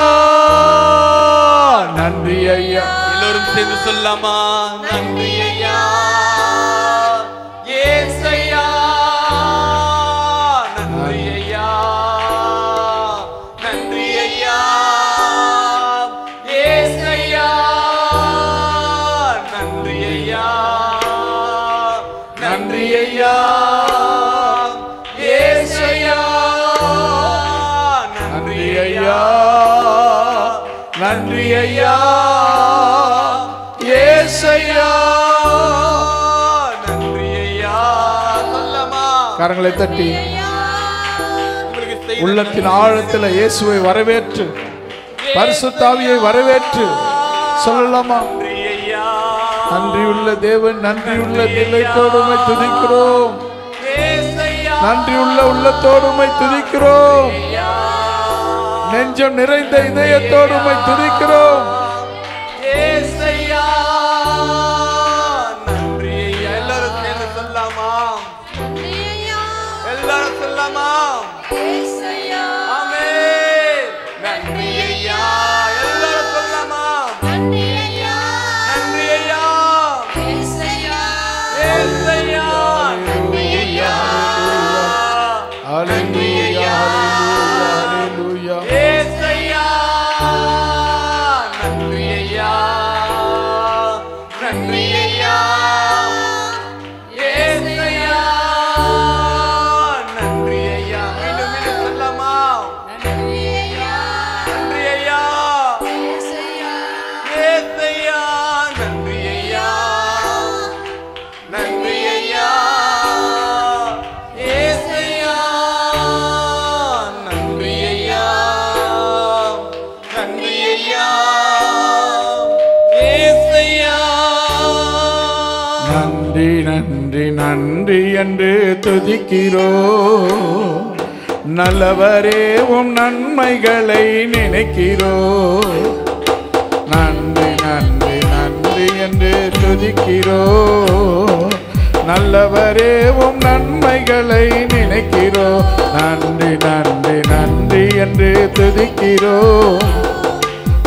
நன்றி ஐயா எல்லோரும் சேர்ந்து சொல்லலாமா நன்றி ஐயா ஏசையா நன்றி ஐயா நன்றி ஐயா ஏசையா நன்றி ஐயா நன்றி ஐயா நன்றி ஐயா ஏசையா நன்றி ஐயா சொல்லமா கரங்களை தட்டி உள்ளத்தின் ஆழத்தில் இயேசுவை வரவேற்று பரிசுத்த ஆவியை வரவேற்று சொல்லலாமா நன்றி ஐயா நன்றியுள்ள தேவன், நன்றியுள்ள நிலைத்தோடு உம்மை துதிக்கிறோம். நன்றியுள்ள உள்ளத்தோடு உம்மை துதிக்கிறோம். நெஞ்சம் நிறைந்த இதயத்தோடு உம்மை துதிக்கிறோம். நன்றி ஐயா. எல்லாரும் சேர்ந்து சொல்லாமா? எல்லாரும் சொல்லாமா? ஆமென். நன்றி ஐயா. எல்லாரும் சொல்லாமா? நன்றி ஐயா. ஏசையா. நன்றி ஐயா. ஹல்லேலூயா, ஹல்லேலூயா, ஹல்லேலூயா. ஏசையா. நன்றி ஐயா. நன்றி ஐயா. ஏசையா. நன்றி ஐயா. மீண்டும் மீண்டும் சொல்லலாமா? நன்றி ஐயா. ஏசையா. நன்றி ஐயா. நன்றி ஐயா. ஏசையா. நன்றி ஐயா. நன்றி ஐயா. ஏசையா. நன்றி நன்றி நன்றி என்று துதிக்கிறோம். நல்லவரே உம் நன்மைகளை நினைக்கிறோம். நன்றி நன்றி நன்றி என்று துதிக்கிறோம். நல்லவரே உம் நன்மைகளை நினைக்கிறோம். நன்றி நன்றி நன்றி என்று துதிக்கிறோம்.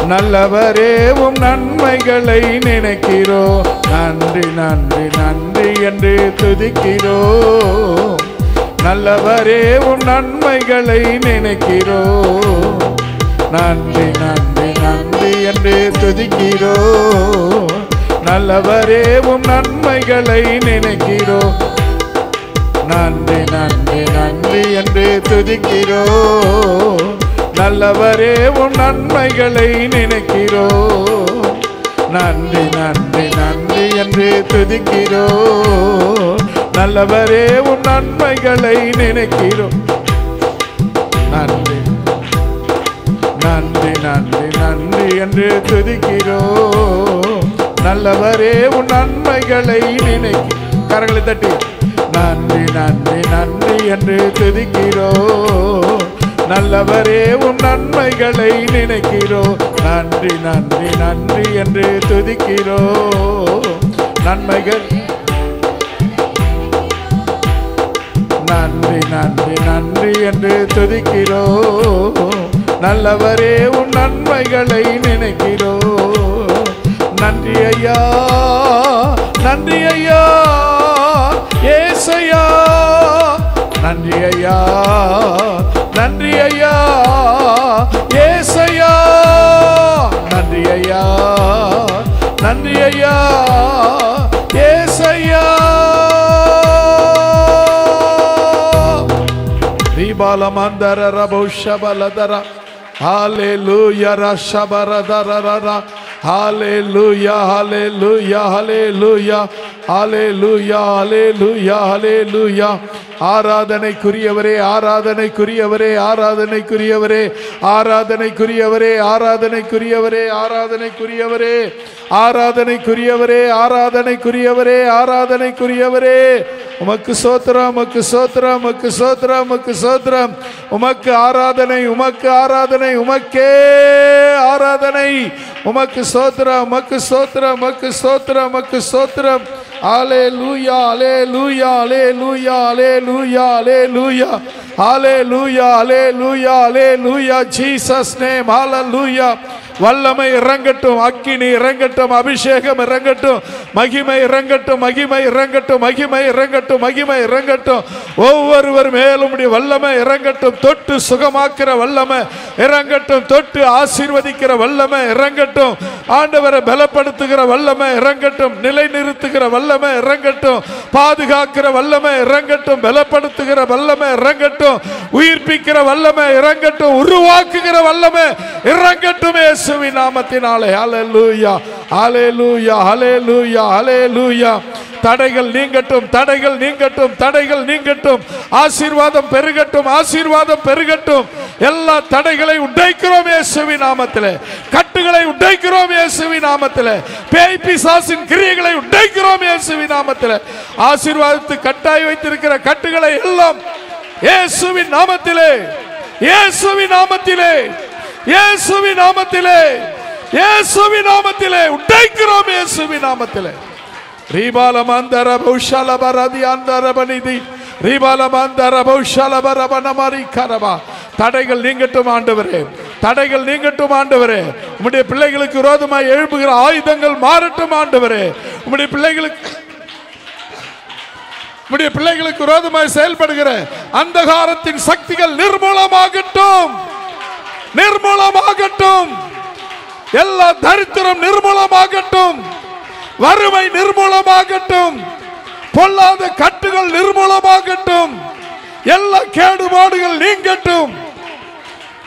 நல்லவரே உம் நன்மைகளை நினைக்கிறோம். நன்றி நன்றி நன்றி என்று துதிக்கிறோம். நல்லவரே உம் நன்மைகளை நினைக்கிறோம். நன்றி நன்றி நன்றி என்று துதிக்கிறோம். நல்லவரே உம் நன்மைகளை நினைக்கிறோம். நன்றி நன்றி நன்றி என்று துதிக்கிறோம். நல்லவரே உம் நன்மைகளை நினைக்கிறோம். நன்றி நன்றி நன்றி என்று துதிக்கிறோம். நல்லவரே உம் நன்மைகளை நினைக்கிறோம். நன்றி நன்றி நன்றி நன்றி என்று துதிக்கிறோம். நல்லவரே உம் நன்மைகளை நினைக்கிறோம். கரங்களை தட்டி நன்றி நன்றி நன்றி என்று துதிக்கிறோம். நல்லவரே உம் நன்மைகளை நினைக்கிறோம். நன்றி நன்றி நன்றி என்று துதிக்கிறோம். நன்மைகள் நன்றி நன்றி நன்றி என்று துதிக்கிறோம். நல்லவரே உம் நன்மைகளை நினைக்கிறோம். நன்றி ஐயா, நன்றி ஐயா, ஏசையா. நன்றி ஐயா, நன்றி ஐயா, ஏசையா. நன்றி ஐயா, நன்றி ஐயா, ஏசையா. தீபாலமந்தர ரபௌஷபலதர ஹalleluya ரஷபரதரரர ஹalleluya ஹalleluya ஹalleluya ஹalleluya ஹalleluya ஹalleluya. ஆராதனைக்குரியவரே, ஆராதனைக்குரியவரே, ஆராதனைக்குரியவரே, ஆராதனைக்குரியவரே, ஆராதனைக்குரியவரே, ஆராதனைக்குரியவரே, ஆராதனைக்குரியவரே, ஆராதனைக்குரியவரே, ஆராதனைக்குரியவரே. உமக்கு சோத்திரம், உமக்கு சோத்திரம், உமக்கு சோத்திரம், உமக்கு சோத்திரம். உமக்கு ஆராதனை, உமக்கு ஆராதனை, உமக்கே ஆராதனை. உமக்கு சோத்திரம், உமக்கு சோத்திரம், உமக்கு சோத்திரம், உமக்கு சோத்திரம். ஹalleluya, ஹalleluya, ஹalleluya, ஹalleluya, ஹalleluya, ஹalleluya, ஹalleluya, ஹalleluya. Jesus name. ஹalleluya. வல்லமை இறங்கட்டும், அக்கினி இறங்கட்டும், அபிஷேகம் இறங்கட்டும், மகிமை இறங்கட்டும், மகிமை இறங்கட்டும், மகிமை இறங்கட்டும், மகிமை இறங்கட்டும். ஒவ்வொருவர் மேலும் வல்லமை இறங்கட்டும். தொட்டு சுகமாக்குற வல்லமை இறங்கட்டும். தொட்டு ஆசீர்வதிக்கிற வல்லமை இறங்கட்டும். ஆண்டவரை பலப்படுத்துகிற வல்லமை இறங்கட்டும். நிலைநிறுத்துகிற வல்லமை இறங்கட்டும். பாதுகாக்கிற வல்லமை இறங்கட்டும். பலப்படுத்துகிற வல்லமை இறங்கட்டும். உயிர்ப்பிக்கிற வல்லமை இறங்கட்டும். உருவாக்குகிற வல்லமை இறங்கட்டும் இயேசுவின் நாமத்தினாலே. ஹalleluya, ஹalleluya, ஹalleluya, ஹalleluya. தடைகள் நீங்கட்டும், தடைகள் நீங்கட்டும், தடைகள் நீங்கட்டும். ஆசீர்வாதம் பெருகட்டும், ஆசீர்வாதம் பெருகட்டும். எல்லா தடைகளை உடைக்கிறோம் இயேசுவின் நாமத்திலே. கட்டுகளை உடைக்கிறோம் இயேசுவின் நாமத்திலே. பேய் பிசாசின் கிரியைகளை உடைக்கிறோம் இயேசுவின் நாமத்திலே. ஆசீர்வாதத்து கட்டாய் வைத்திருக்கிற கட்டுகளை எல்லாம் இயேசுவின் நாமத்திலே, இயேசுவின் நாமத்திலே, இயேசுவின் நாமத்திலே, இயேசுவின் நாமத்திலே உடைக்கிறோம் இயேசுவின் நாமத்திலே. ரீபாலமந்தர பௌஷலபரதி அந்தரபனிதி ரீபாலமந்தர பௌஷலபரபனமரி கரபா. தடைகள் நீங்கட்டும் ஆண்டவரே, தடைகள் நீங்கட்டும் ஆண்டவரே. உம்முடைய பிள்ளைகளுக்கு விரோதமாய் எழுப்புகிற ஆயுதங்கள் மாறட்டும் ஆண்டவரே. உம்முடைய பிள்ளைகளுக்கு விரோதமாய் செயல்படுகிற அந்தகாரத்தின் சக்திகள் நிர்மூலமாகட்டும், நிர்மூலமாகட்டும். எல்லா தரித்திரம் நிர்மூலமாகட்டும், வறுமை நிர்மூலமாகட்டும், பொல்லாத கட்டுகள்